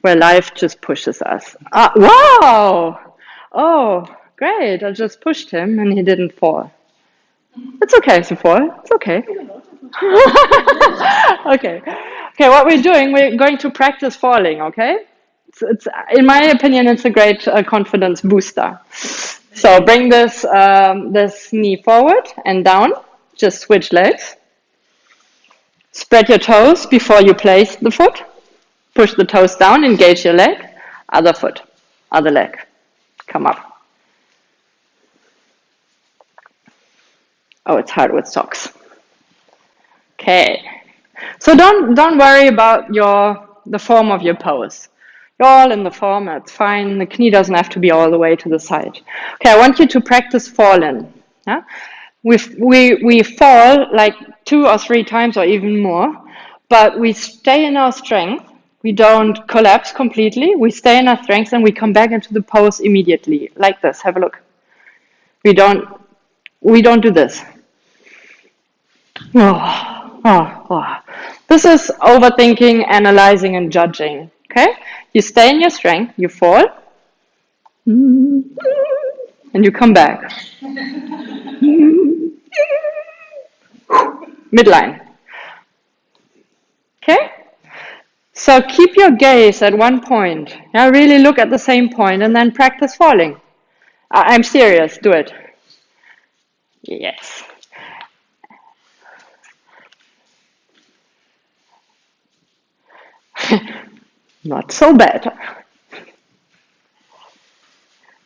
where life just pushes us. Wow! Oh, great, I just pushed him and he didn't fall. It's okay to fall, it's okay. Okay. Okay, what we're doing, we're going to practice falling, okay? In my opinion, it's a great confidence booster. So bring this knee forward and down. Just switch legs. Spread your toes before you place the foot. Push the toes down, engage your leg. Other foot, other leg. Come up. Oh, it's hard with socks. Okay. So don't worry about the form of your pose. You're all in the form, it's fine. The knee doesn't have to be all the way to the side. Okay, I want you to practice falling. Yeah? We fall like 2 or 3 times or even more, but we stay in our strength. We don't collapse completely. We stay in our strength and we come back into the pose immediately. Like this. Have a look. We don't do this. Oh. This is overthinking, analyzing, and judging. Okay? You stay in your strength, you fall, and you come back. Midline. Okay? So keep your gaze at one point. Yeah, really look at the same point and then practice falling. I'm serious, do it. Yes. Not so bad.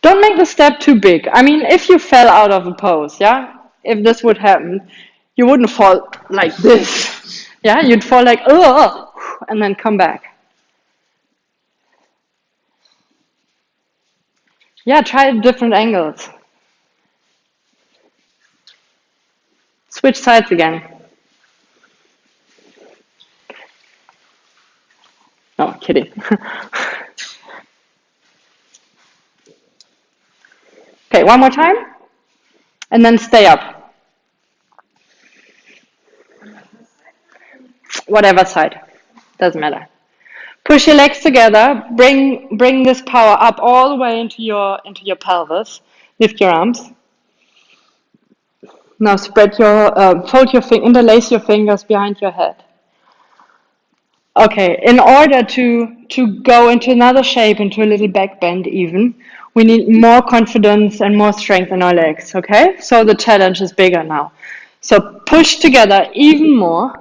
Don't make the step too big. I mean, if you fell out of a pose, yeah, if this would happen, you wouldn't fall like this. Yeah, you'd fall like, oh, and then come back. Yeah, try different angles. Switch sides again. No, kidding. Okay, one more time. And then stay up. Whatever side. Doesn't matter. Push your legs together. Bring this power up all the way into your pelvis. Lift your arms. Now spread interlace your fingers behind your head. Okay, in order to go into another shape, into a little back bend even, we need more confidence and more strength in our legs, okay? So the challenge is bigger now. So push together even more,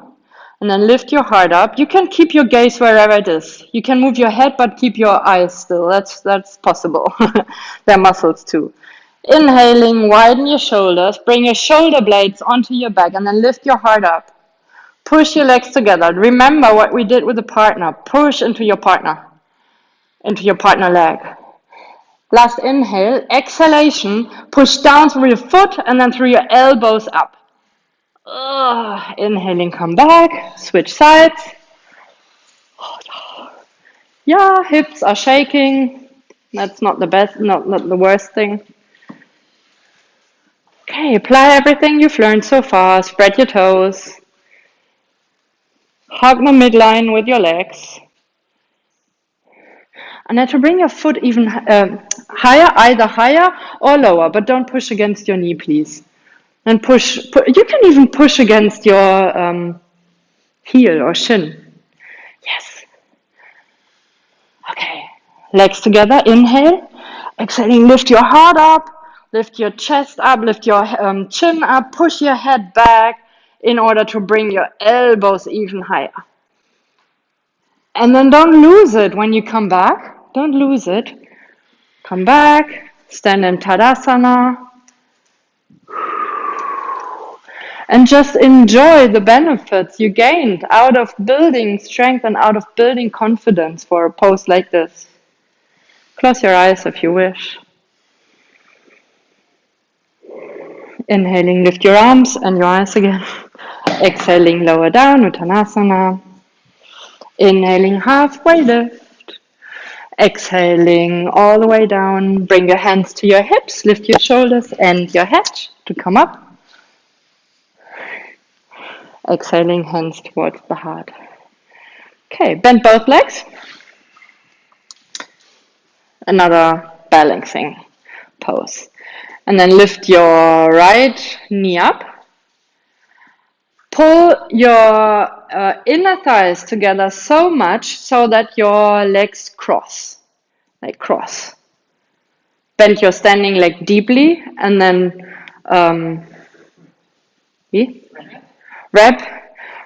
and then lift your heart up. You can keep your gaze wherever it is. You can move your head, but keep your eyes still. That's possible. There are muscles too. Inhaling, widen your shoulders, bring your shoulder blades onto your back, and then lift your heart up. Push your legs together. Remember what we did with the partner. Push into your partner leg. Last inhale, exhalation, push down through your foot and then through your elbows up. Inhaling, come back, switch sides. Yeah, hips are shaking. That's not the best, not the worst thing. Okay, apply everything you've learned so far. Spread your toes. Hug the midline with your legs. And then to bring your foot even higher, either higher or lower, but don't push against your knee, please. And you can even push against your heel or shin. Yes. Okay. Legs together, inhale. Exhaling, lift your heart up, lift your chest up, lift your chin up, push your head back in order to bring your elbows even higher. And then don't lose it when you come back. Don't lose it. Come back, stand in Tadasana. And just enjoy the benefits you gained out of building strength and out of building confidence for a pose like this. Close your eyes if you wish. Inhaling, lift your arms and your eyes again. Exhaling, lower down, Uttanasana. Inhaling, halfway lift. Exhaling all the way down. Bring your hands to your hips, lift your shoulders and your head to come up. Exhaling, hands towards the heart. Okay, bend both legs. Another balancing pose. And then lift your right knee up. pull your inner thighs together so much so that your legs cross, like cross. Bend your standing leg deeply and then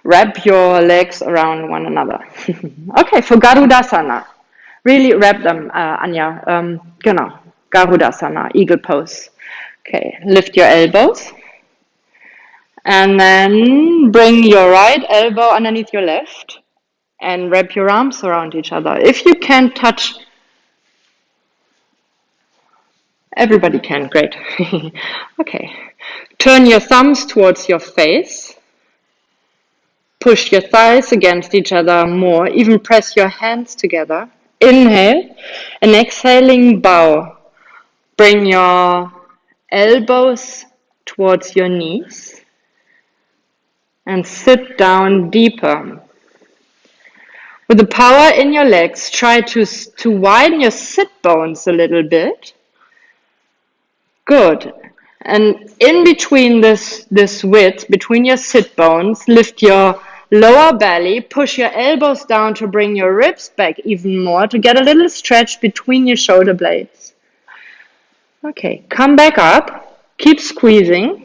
wrap your legs around one another. Okay, for Garudasana. Really wrap them, Anja. Genau, Garudasana, eagle pose. Okay, lift your elbows. And then bring your right elbow underneath your left and wrap your arms around each other. If you can touch, everybody can, great. Okay, turn your thumbs towards your face. Push your thighs against each other more. Even press your hands together. Inhale and exhaling, bow. Bring your elbows towards your knees and sit down deeper. With the power in your legs, try to widen your sit bones a little bit. Good. And in between this width, between your sit bones, lift your lower belly, push your elbows down to bring your ribs back even more, to get a little stretch between your shoulder blades. Okay, come back up, keep squeezing.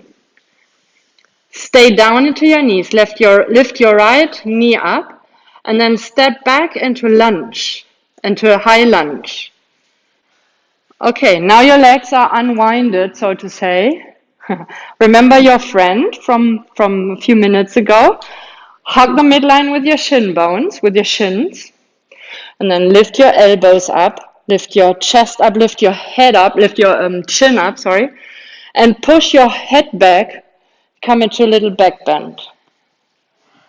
Stay down into your knees, lift your right knee up, and then step back into lunge, into a high lunge. Okay, now your legs are unwinded, so to say. Remember your friend from a few minutes ago. Hug the midline with your shin bones, with your shins. And then lift your elbows up, lift your chest up, lift your head up, lift your chin up, sorry. And push your head back, come into a little back bend.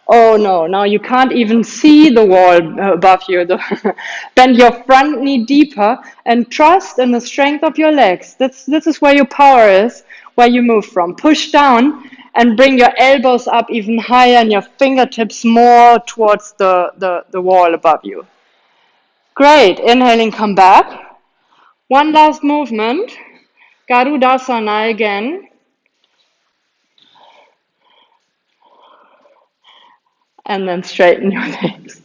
Oh no, now you can't even see the wall above you. Bend your front knee deeper and trust in the strength of your legs. This is where your power is, where you move from. Push down and bring your elbows up even higher and your fingertips more towards the wall above you. Great, inhaling, come back. One last movement. Garudasana again. And then straighten your legs.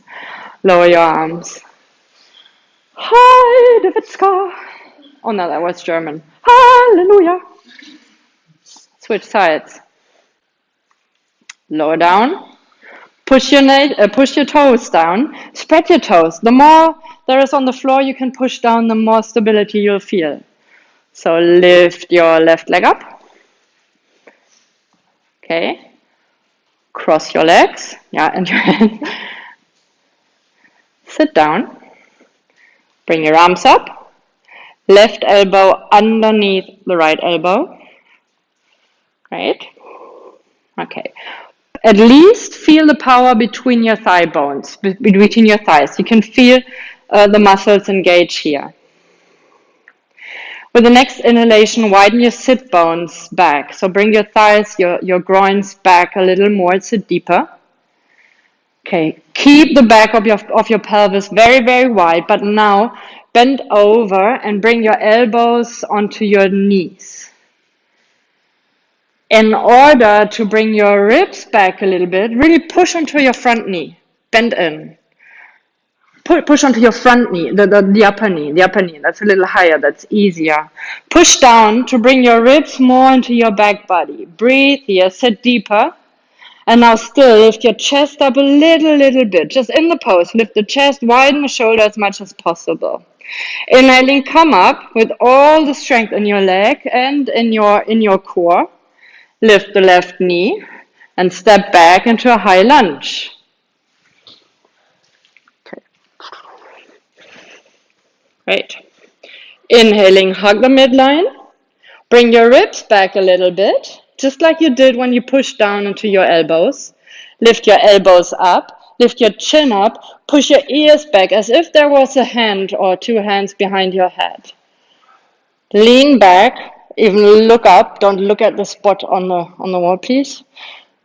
Lower your arms. Heidewitzka. Oh no, that was German. Hallelujah. Switch sides. Lower down. Push your toes down. Spread your toes. The more there is on the floor you can push down, the more stability you'll feel. So lift your left leg up. Okay. Cross your legs. Yeah, and your hands. Sit down. Bring your arms up. Left elbow underneath the right elbow. Right? Okay. At least feel the power between your thigh bones, between your thighs. You can feel the muscles engage here. With the next inhalation, widen your sit bones back. So bring your thighs, your groins back a little more, sit deeper. Okay, keep the back of your pelvis very, very wide, but now bend over and bring your elbows onto your knees. In order to bring your ribs back a little bit, really push onto your front knee. Bend in. Push onto your front knee, the upper knee, That's a little higher, that's easier. Push down to bring your ribs more into your back body. Breathe here, sit deeper. And now still lift your chest up a little bit. Just in the pose, lift the chest, widen the shoulder as much as possible. Inhaling, come up with all the strength in your leg and in your core. Lift the left knee and step back into a high lunge. Okay. Great. Inhaling, hug the midline. Bring your ribs back a little bit, just like you did when you pushed down into your elbows. Lift your elbows up, lift your chin up, push your ears back as if there was a hand or two hands behind your head. Lean back, even look up, don't look at the spot on the wall, please.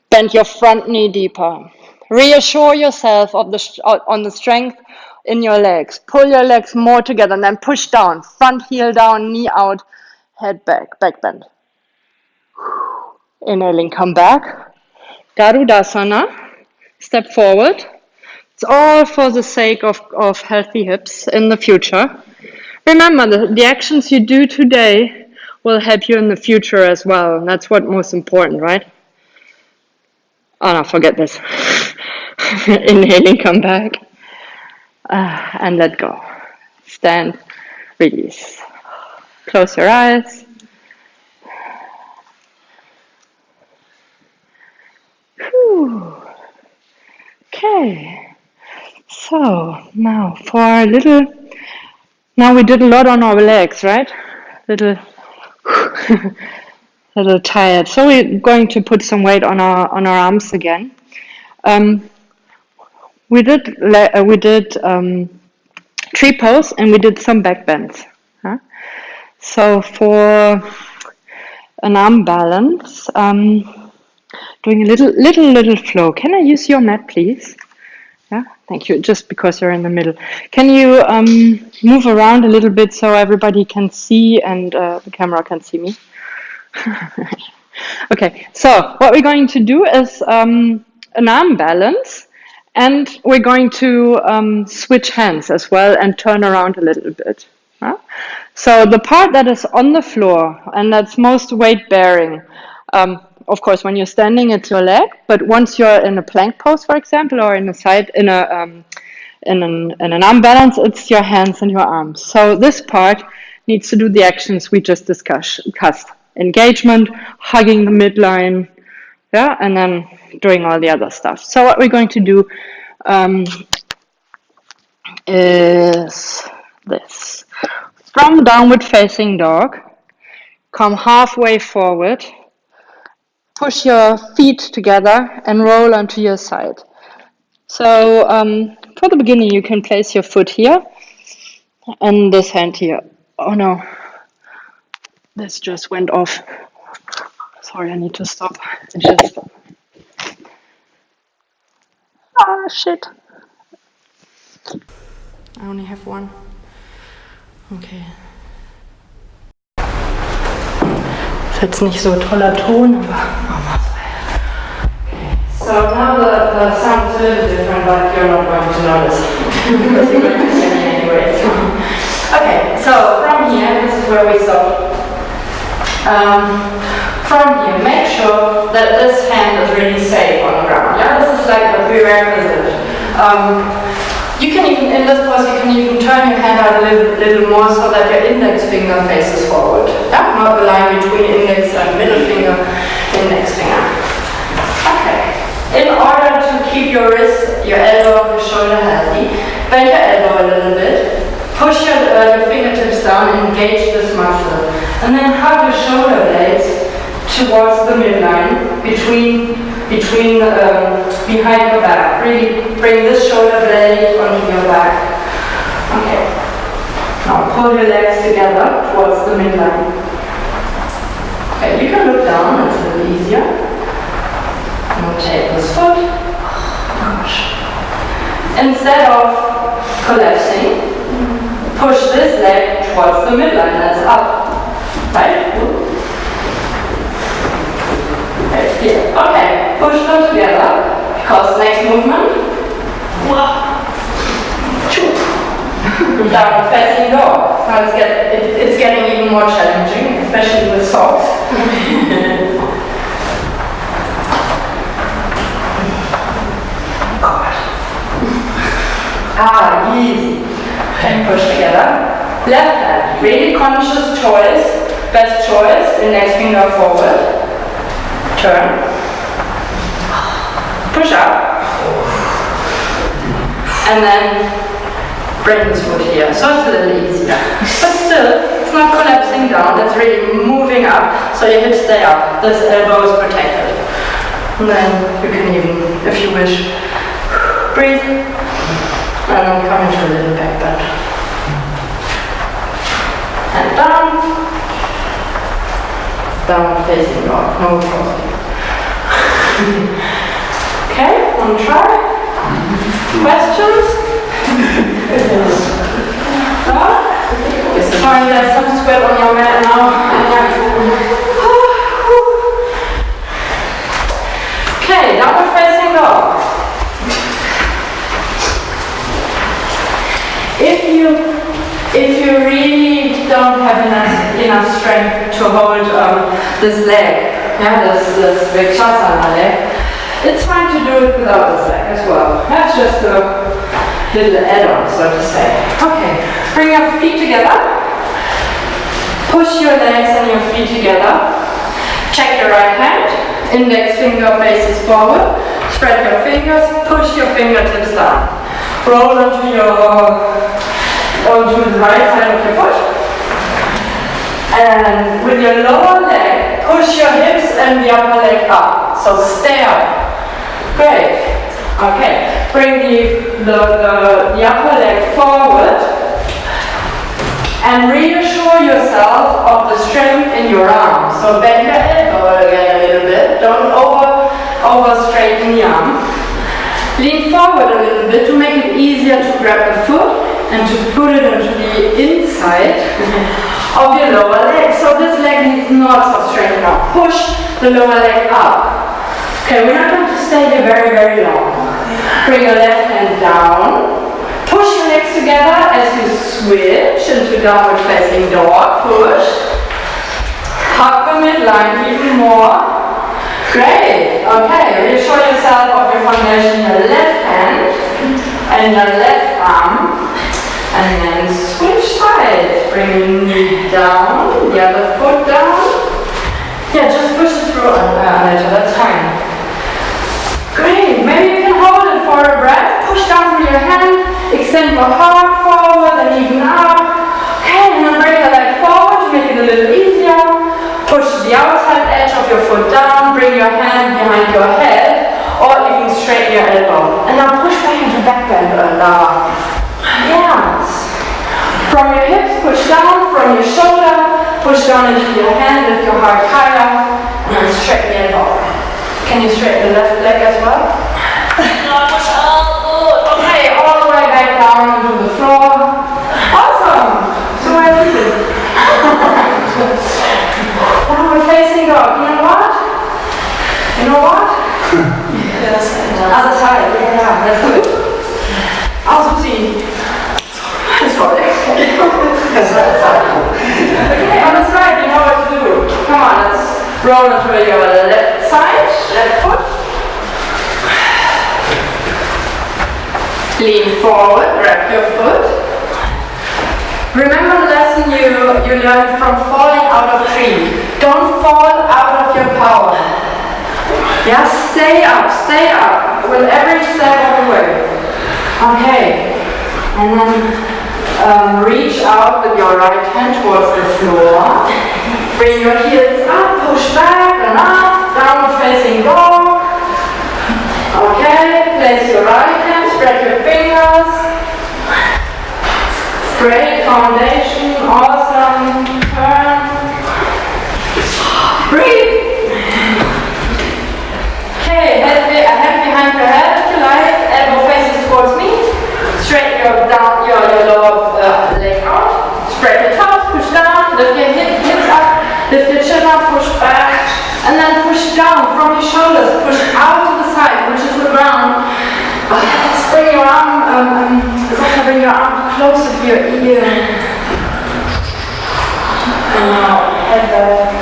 Bend your front knee deeper. Reassure yourself on the strength in your legs. Pull your legs more together and then push down. Front heel down, knee out, head back, back bend. Inhaling, come back. Garudasana, step forward. It's all for the sake of healthy hips in the future. Remember, the actions you do today will help you in the future as well. And that's what's most important, right? Oh no, forget this. Inhaling, come back. And let go. Stand, release. Close your eyes. Whew. Okay. So now for a little. Now we did a lot on our legs, right? Little tired. So we're going to put some weight on our arms again. We did tree pose and we did some back bends. Huh? So for an arm balance, doing a little flow. Can I use your mat, please? Yeah, thank you. Just because you're in the middle. Can you move around a little bit so everybody can see and the camera can see me? Okay, so what we're going to do is an arm balance, and we're going to switch hands as well and turn around a little bit. Huh? So the part that is on the floor and that's most weight bearing, of course, when you're standing, it's your leg. But once you're in a plank pose, for example, or in an arm balance, it's your hands and your arms. So this part needs to do the actions we just discussed: engagement, hugging the midline, yeah, and then doing all the other stuff. So what we're going to do is this: from downward facing dog, come halfway forward. Push your feet together and roll onto your side. So for the beginning, you can place your foot here and this hand here. Oh no, this just went off. Sorry, I need to stop. Shit. I only have one. Okay. Ist jetzt nicht so toller Ton, aber okay. So now the sound is a little different, but you're not going to notice because you're going to see me anyway. Okay, so from here, this is where we stop. From here, make sure that this hand is really safe on the ground. Yeah, this is like a prerequisite. You can even, in this pose, you can even turn your hand out a little more so that your index finger faces forward. Yeah? Not the line between index and middle finger, index finger. Okay. In order to keep your wrist, your elbow, your shoulder healthy, bend your elbow a little bit, push your fingertips down, engage this muscle, and then hug your shoulder blades towards the midline, behind your back. Really bring this shoulder blade onto your back. Okay. Now pull your legs together towards the midline. Okay, you can look down, it's a little easier. Rotate this foot. Push. Instead of collapsing, push this leg towards the midline, that's up. Right? Here. Okay, push them together, because next movement, down facing dog. Now it's getting even more challenging, especially with socks. Easy. And push together. Left hand, really conscious choice, best choice, index finger forward. Turn. Push up. And then bring this foot here. So it's a little easier. But still, it's not collapsing down, it's really moving up. So your hips stay up. This elbow is protected. And then you can even, if you wish, breathe. And then come into a little back bend. And down. Down facing dog, no problem. Okay, one try. Questions? Sorry, there's some sweat on your mat now. Okay, downward facing dog. If you really don't have enough strength to hold this leg, this Vrikshasana leg, it's fine to do it without this leg as well. That's just a little add-on, so to say. Okay, bring your feet together. Push your legs and your feet together. Check your right hand. Index finger faces forward. Spread your fingers. Push your fingertips down. Roll onto the right side of your foot. And with your lower leg, push your hips and the upper leg up. So stay up. Great. Okay. Bring the upper leg forward. And reassure yourself of the strength in your arm. So bend your elbow again a little bit. Don't over straighten the arm. Lean forward a little bit to make it easier to grab the foot and to put it into the inside of your lower leg. So this leg needs lots of strength now. Push the lower leg up. Okay, we're not going to stay here very, very long. Bring your left hand down. Push your legs together as you switch into downward facing dog. Push. Hug the midline even more. Great. Okay, reassure yourself of your foundation in your left hand and your left arm. And then switch sides. Bring your knee down, the other foot down. Yeah, just push it through, Anita, that's fine. Great, maybe you can hold it for a breath. Push down through your hand, extend your heart forward and even up. Okay, and then bring the leg forward to make it a little easier. Push the outside edge of your foot down, bring your hand behind your head, or even straighten your elbow. And now push back into back bend. Yes. From your hips, push down, from your shoulder, push down into your hand, lift your heart higher, and then straighten the elbow. Can you straighten the left leg as well? Okay, all the way back down to the floor. Awesome! So where is it? Now we're facing dog. You know what? Other side. Yeah, that's good. Susie. Sorry. Okay, on the side, you know what to do. Come on, let's roll onto your left side, left foot. Lean forward, grab your foot. Remember the lesson you learned from falling out of tree. Don't fall out of your power. Yeah, stay up with every step of the way. Okay, and then reach out with your right hand towards the floor. Bring your heels up, push back and up, downward facing dog. Okay, place your right hand, spread your fingers. Great foundation, awesome. Turn. Breathe. Okay, head behind your head if you like, elbow faces towards me. Straighten your lower leg out. Spread your toes, push down, lift your hips up, lift your chin up, push back, and then push down from your shoulders, push out to the side, which is the ground. Let's bring your arm, bring your arm closer to your ear. And now head back.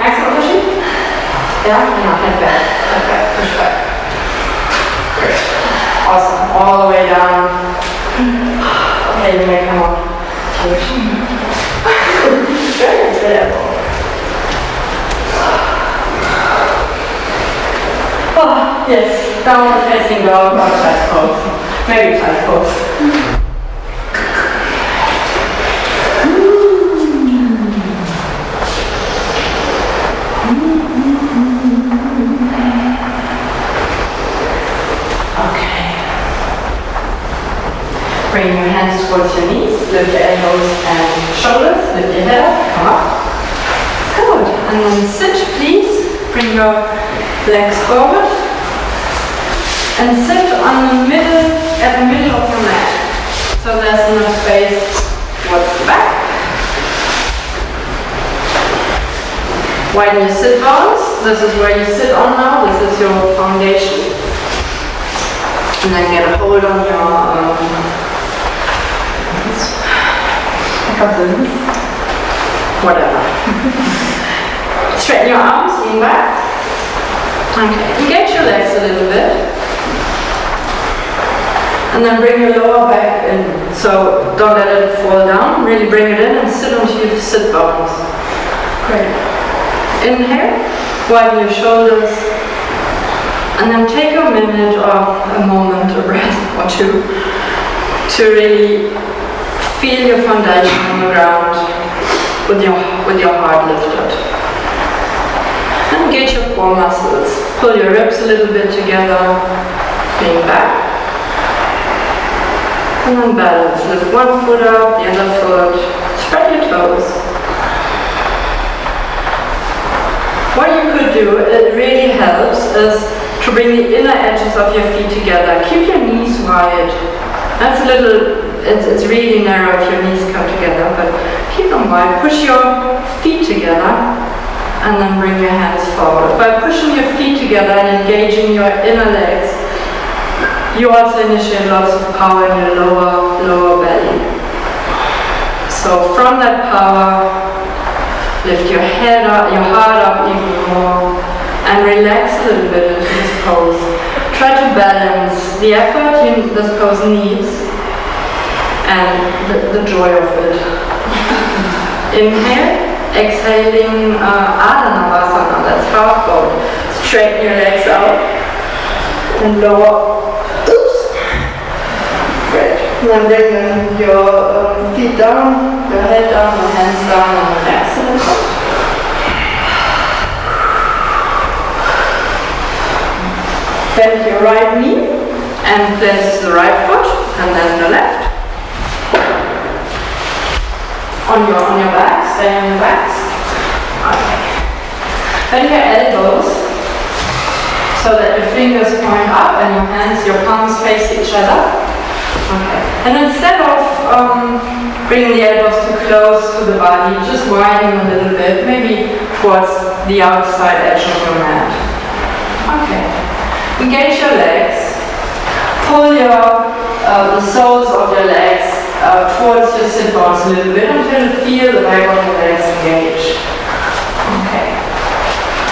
Excellent pushing. Yeah, head back, push back. Great. Awesome. All the way down. Okay, you may come up. Good. Oh, yes. Downward facing dog or chest pose. Maybe chest pose. Bring your hands towards your knees, lift your elbows and shoulders, lift your head up, come up. Good. And then sit, please. Bring your legs forward. And sit at the middle of your mat. So there's enough space Widen your sit bones. This is where you sit on now. This is your foundation. And then get a hold on your whatever. Straighten your arms, lean back. Okay, engage your legs a little bit. And then bring your lower back in. So don't let it fall down, really bring it in and sit onto your sit bones. Great. Inhale, widen your shoulders. And then take a minute or a moment, a breath or two, to really feel your foundation on the ground with your heart lifted. And engage your core muscles. Pull your ribs a little bit together, lean back. And then balance. Lift one foot up, the other foot. Spread your toes. What you could do, it really helps, is to bring the inner edges of your feet together. Keep your knees wide. That's a little, it's really narrow if your knees come together, but keep them wide. Push your feet together and then bring your hands forward. By pushing your feet together and engaging your inner legs, you also initiate lots of power in your lower belly. So from that power, lift your head up, your heart up even more, and relax a little bit into this pose. Try to balance the effort this pose needs and the joy of it. Inhale, exhaling Adho Navasana, that's half boat. Straighten your legs out and lower. And then bring your feet down, your head down, your hands down, and relax a little. Bend your right knee and place the right foot, and then the left. On your back, stay on your backs. Okay. Bend your elbows so that your fingers point up and your hands, your palms face each other. Okay. And instead of bringing the elbows too close to the body, just widen a little bit, maybe towards the outside edge of your mat. Okay. Engage your legs. Pull the soles of your legs towards your sit bones a little bit until you feel the back of your legs engage. Okay.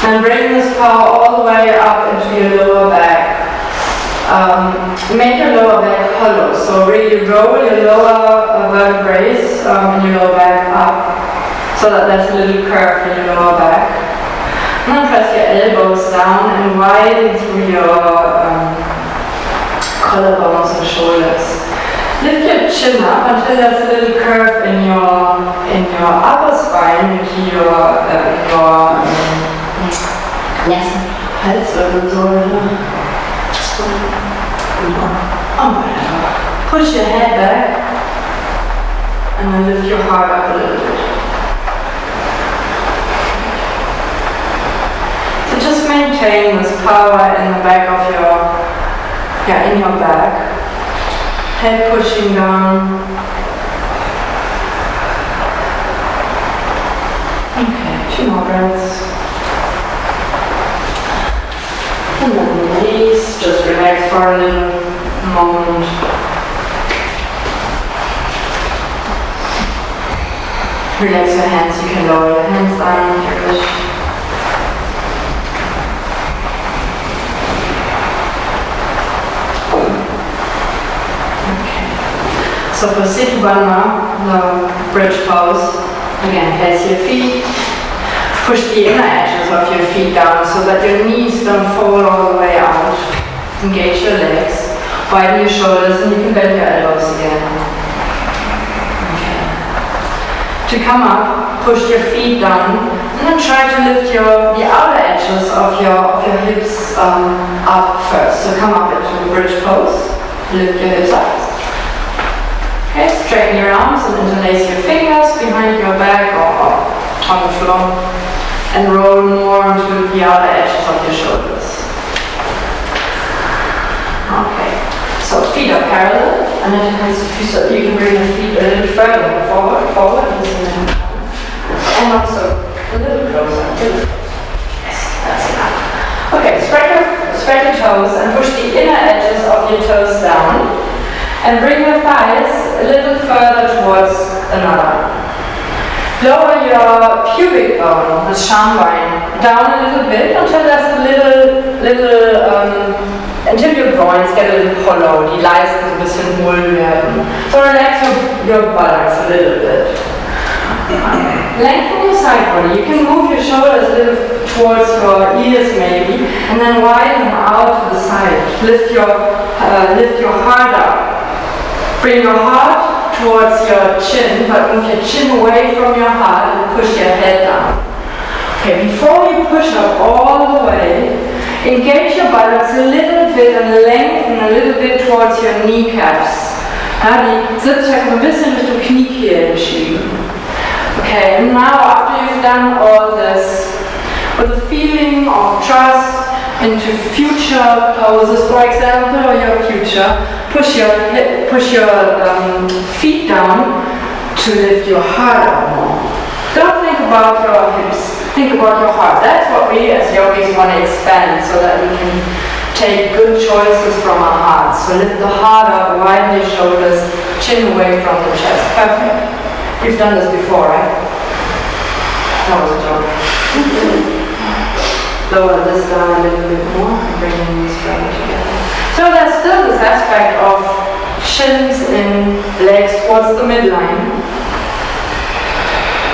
And bring this power all the way up into your lower back. Make your lower back hollow, so really roll your lower vertebrae in your lower back up, so that there's a little curve in your lower back. And then press your elbows down and widen through your collarbones and shoulders. Lift your chin up until there's a little curve in your upper spine, into your Halswirbelsäule. Push your head back and then lift your heart up a little bit. So just maintain this power in the back of in your back. Head pushing down. Okay, 2 more breaths. And then release, just relax for a little moment. Relax your hands, you can lower your hands down if you wish. Okay. So for Siddha Bandha, the bridge pose, again, place your feet. Push the inner edges of your feet down so that your knees don't fall all the way out. Engage your legs, widen your shoulders, and you can bend your elbows again. Okay. To come up, push your feet down, and then try to lift the outer edges of your hips up first. So come up into bridge pose, lift your hips up. Okay, straighten your arms and interlace your fingers behind your back or on the floor. And roll more into the outer edges of your shoulders. Okay, so feet are parallel, and then you can bring the feet a little further forward, and also a little closer. And bring your thighs a little further towards another. Lower your pubic bone, the Schambein, down a little bit until there's a until your groins get a little hollow, die Leisten so ein bisschen hohl werden. So relax your buttocks a little bit. Lengthen your side body. You can move your shoulders a little towards your ears maybe, and then widen them out to the side. Lift your heart up. Bring your heart towards your chin, but move your chin away from your heart and push your head down. Okay, before you push up all the way, engage your buttocks a little bit and lengthen a little bit towards your kneecaps. Ja, die Sitzhöcker ein bisschen Richtung Kniekehlen schieben. Okay, and now after you've done all this, with a feeling of trust into future poses, for example, or your future, push your feet down to lift your heart up more. Don't think about your hips, think about your heart. That's what we as yogis want to expand so that we can take good choices from our hearts. So lift the heart up, widen your shoulders, chin away from the chest. Perfect. You've done this before, right? That was a joke. Lower this down a little bit more and bring your knees further together. So there's still this aspect of shins in legs towards the midline.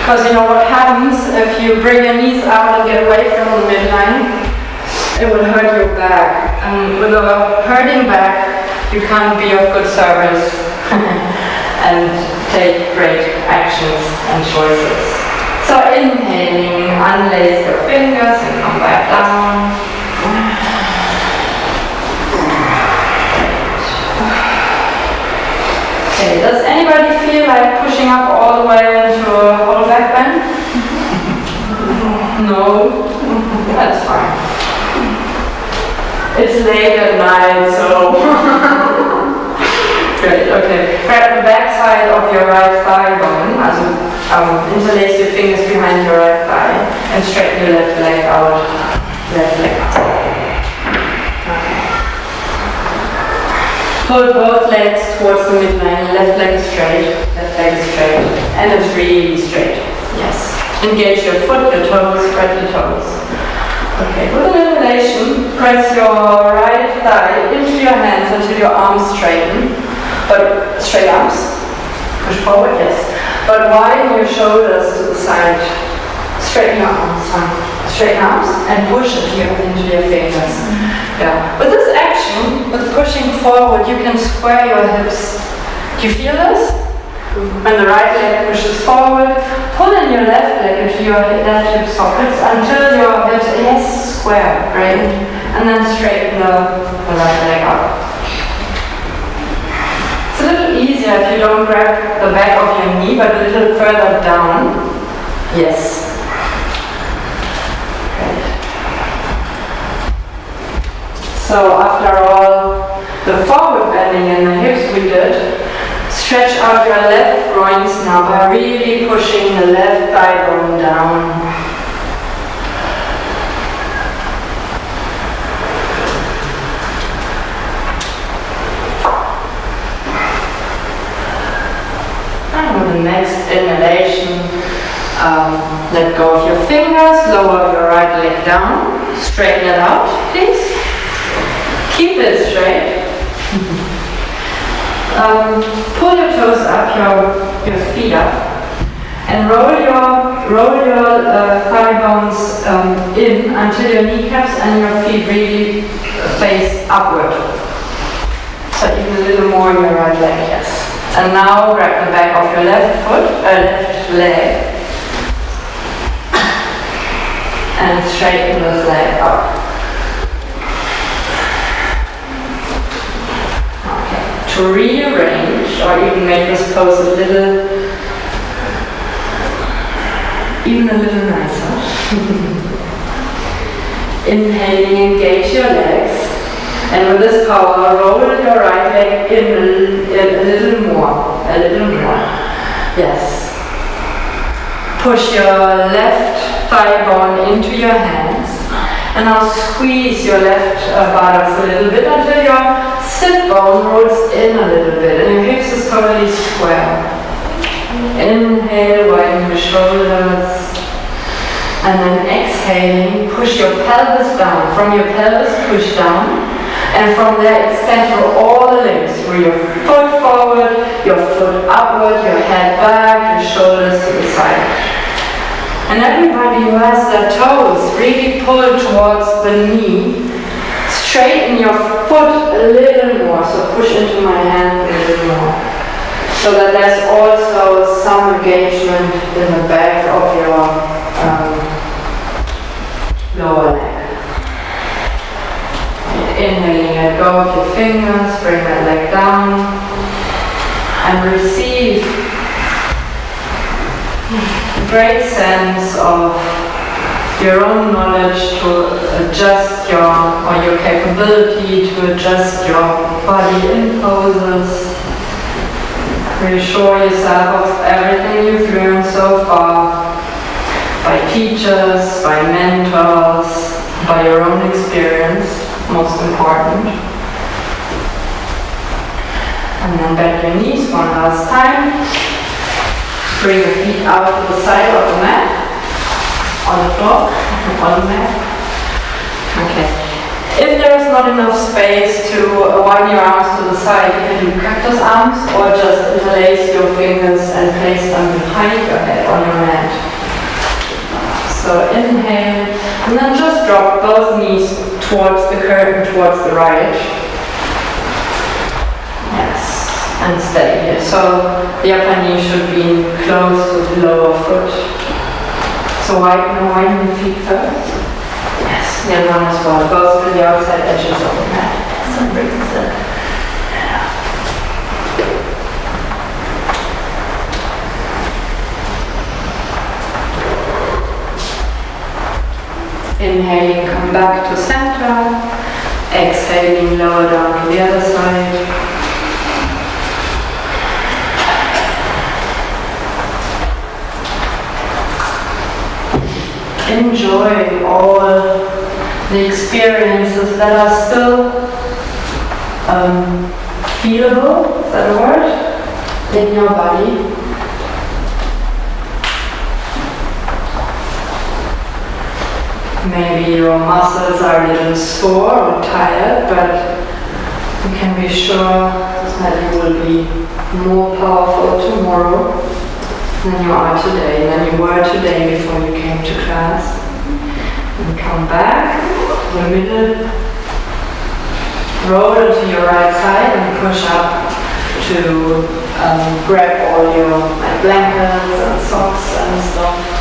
Because you know what happens if you bring your knees out and get away from the midline? It will hurt your back. And with a hurting back, you can't be of good service and take great actions and choices. So inhaling, unlace your fingers and come back down. Okay, does anybody feel like pushing up all the way into a whole back bend? No? That's fine. It's late at night, so... Great, okay. Grab the back side of your right thigh bone, interlace your fingers behind your right thigh and straighten your left leg out. Left leg out. Okay. Pull both legs towards the midline, left leg is straight, and it's really straight. Yes. Engage your foot, your toes, spread your toes. Okay, with an inhalation, press your right thigh into your hands until your arms straighten. But straight arms, push forward, yes. But widen your shoulders to the side. Straighten your arms, straighten arms, and push it here into your fingers. Yeah. With this action, with pushing forward, you can square your hips. Do you feel this? When the right leg pushes forward, pull in your left leg into your left hip sockets until your hips, yes, square, right? And then straighten the right leg up. It's a little easier if you don't grab the back of your knee, but a little further down. Yes. Great. So after all the forward bending in the hips we did, stretch out your left groins now by really pushing the left thigh bone down. The next inhalation, let go of your fingers, lower your right leg down, straighten it out, please. Keep it straight. Pull your toes up, your feet up, and roll your thigh bones in until your kneecaps and your feet really face upward. So even a little more your right leg, yes. And now grab the back of your left leg and straighten this leg up. Okay. To rearrange or even make this pose a little nicer. Inhaling, engage your legs. And with this power, roll your right leg in a little more. Yes. Push your left thigh bone into your hands. And now squeeze your left buttocks a little bit until your sit bone rolls in a little bit and your hips is totally square. Inhale, widen your shoulders. And then exhaling, push your pelvis down. From your pelvis, push down. And from there, extend through all the limbs. Through your foot forward, your foot upward, your head back, your shoulders to the side. And everybody who has their toes, really pull towards the knee. Straighten your foot a little more, so push into my hand a little more. So that there's also some engagement in the back of your lower leg. Inhaling, let go of your fingers, bring that leg down, and receive a great sense of your own knowledge to adjust your capability to adjust your body in poses. Reassure yourself of everything you've learned so far by teachers, by mentors, by your own experience, most important. And then bend your knees one last time. Bring your feet out to the side of the mat, on the floor, on the mat. Okay. If there is not enough space to widen your arms to the side, you can do cactus arms or just interlace your fingers and place them behind your head on your mat. So inhale, and then just drop both knees towards the curtain, towards the right. Yes, and stay here. So the upper knee should be close to the lower foot. So widen the feet first. Yes, the other one as well. Goes to the outside edges of the mat. So brings it. Inhaling, come back to center. Exhaling, lower down to the other side. Enjoy all the experiences that are still feelable, is that a word? In your body. Maybe your muscles are a little sore or tired, but you can be sure that you will be more powerful tomorrow than you are today, than you were today before you came to class. And come back to the middle, roll to your right side and push up to grab all your blankets and socks and stuff.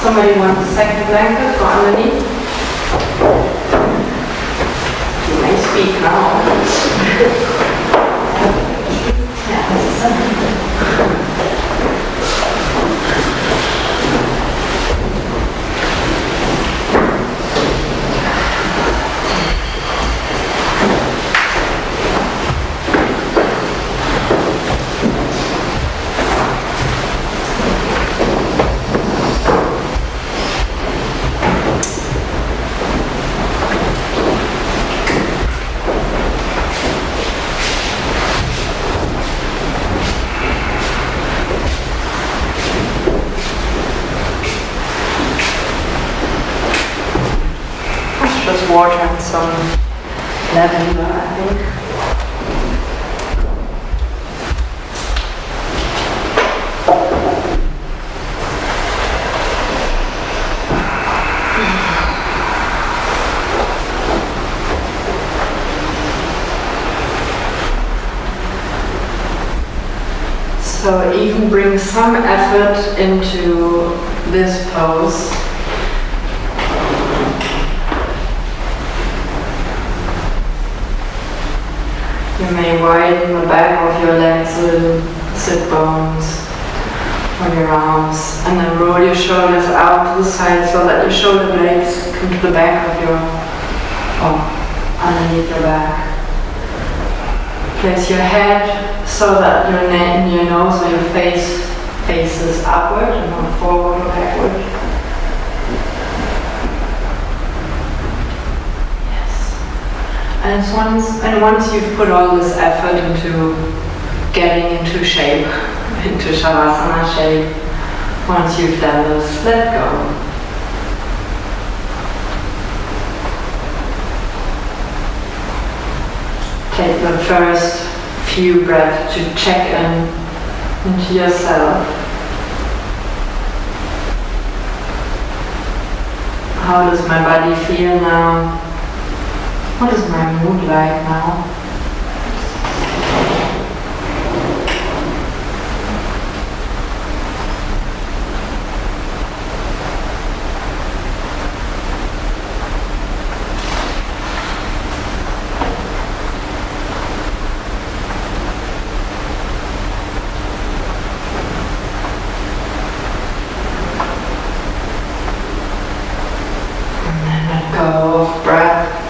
Somebody wants a second blanket for underneath? You may speak now. Yeah, this is something. Water and some lavender, I think. So even bring some effort into this pose. You may widen the back of your legs a little, sit bones on your arms, and then roll your shoulders out to the side so that your shoulder blades come to the back of your, underneath your back. Place your head so that your neck and your nose or your face faces upward and not forward or backward. And once you've put all this effort into getting into shape, into Shavasana shape, once you've done this, let go. Take the first few breaths to check in into yourself. How does my body feel now? What is my mood like now? And then let go of breath.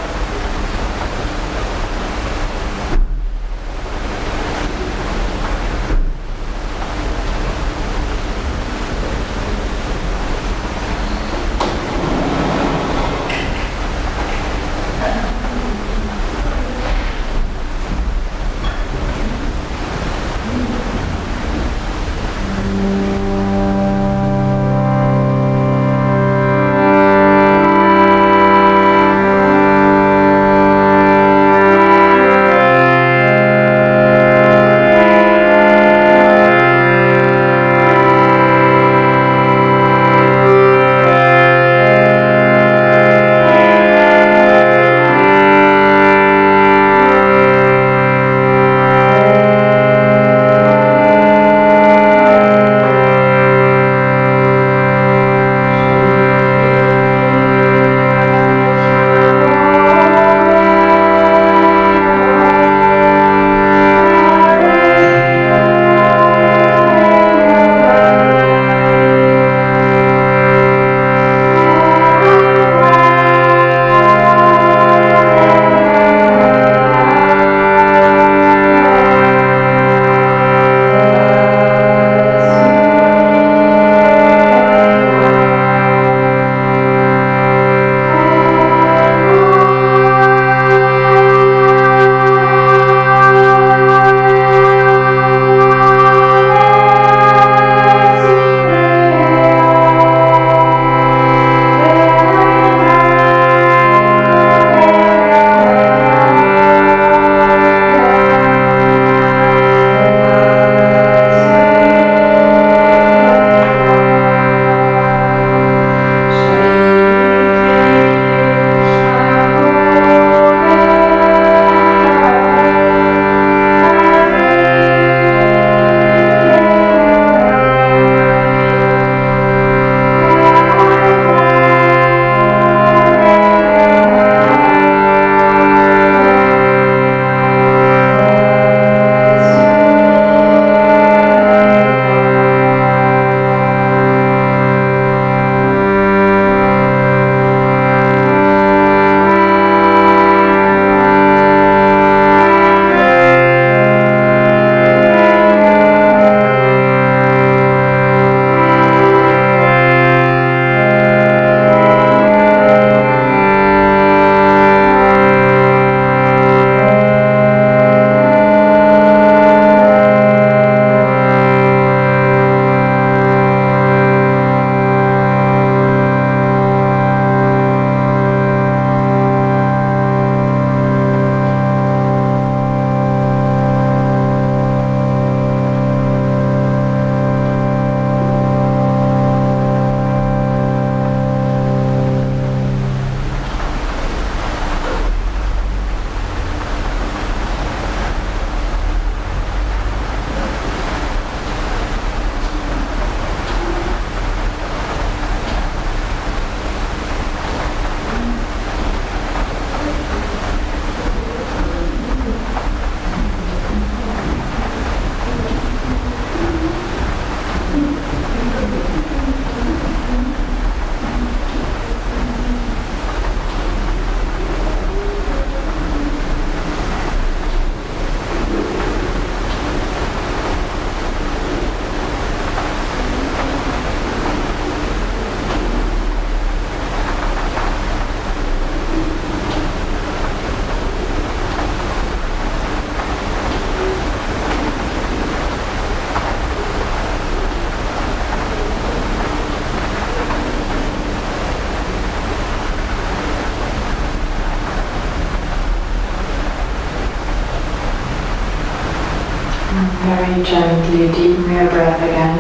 very gently deepen your breath again.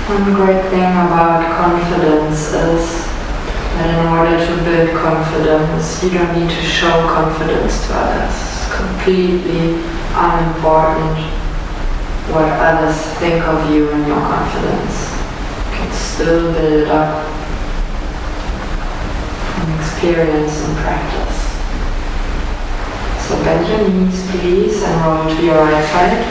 One great thing about confidence is that in order to build confidence, you don't need to show confidence to others. It's completely unimportant what others think of you and your confidence. You can still build up from experience and practice. So bend your knees please and roll to your right side.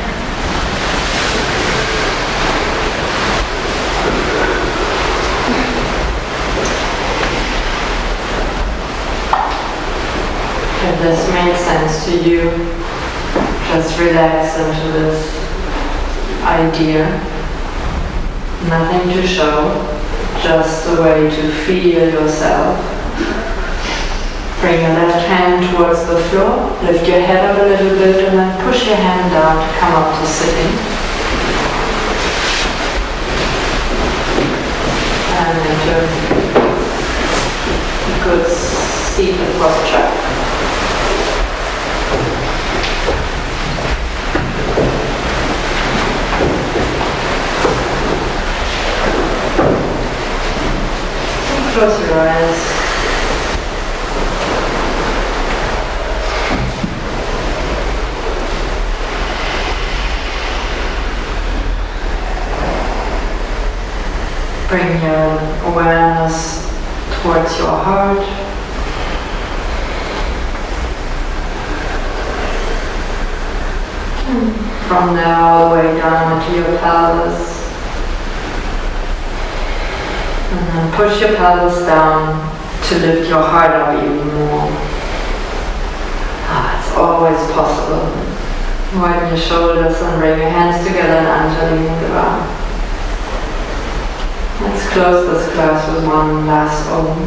If this makes sense to you, just relax into this idea. Nothing to show, just a way to feel yourself. Bring your left hand towards the floor, lift your head up a little bit and then push your hand down to come up to sitting. And into a good seated posture. Close your eyes. Bring your awareness towards your heart. From there all the way down into your pelvis. And then push your pelvis down to lift your heart up even more. It's always possible. Widen your shoulders and bring your hands together in Anjali Mudra. Let's close this class with one last Om.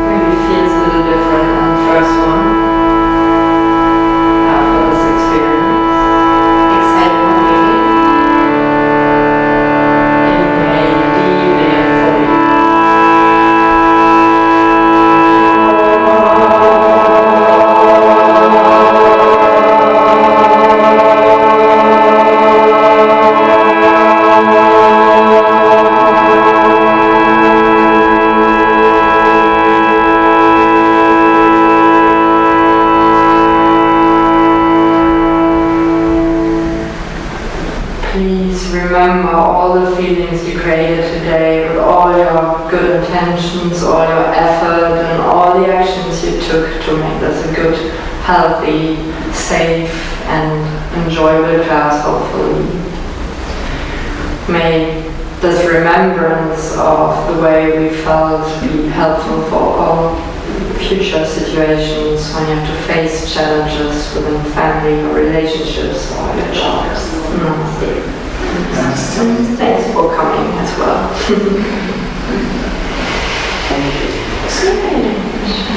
Maybe it feels a little different than the first one. After this experience. Exhale completely. Inhale deeply and fully. Remember all the feelings you created today with all your good intentions, all your effort and all the actions you took to make this a good, healthy, safe and enjoyable class, hopefully. May this remembrance of the way we felt be helpful for all future situations when you have to face challenges within family or relationships or your jobs. Namaste. Thanks for coming as well. Thank you.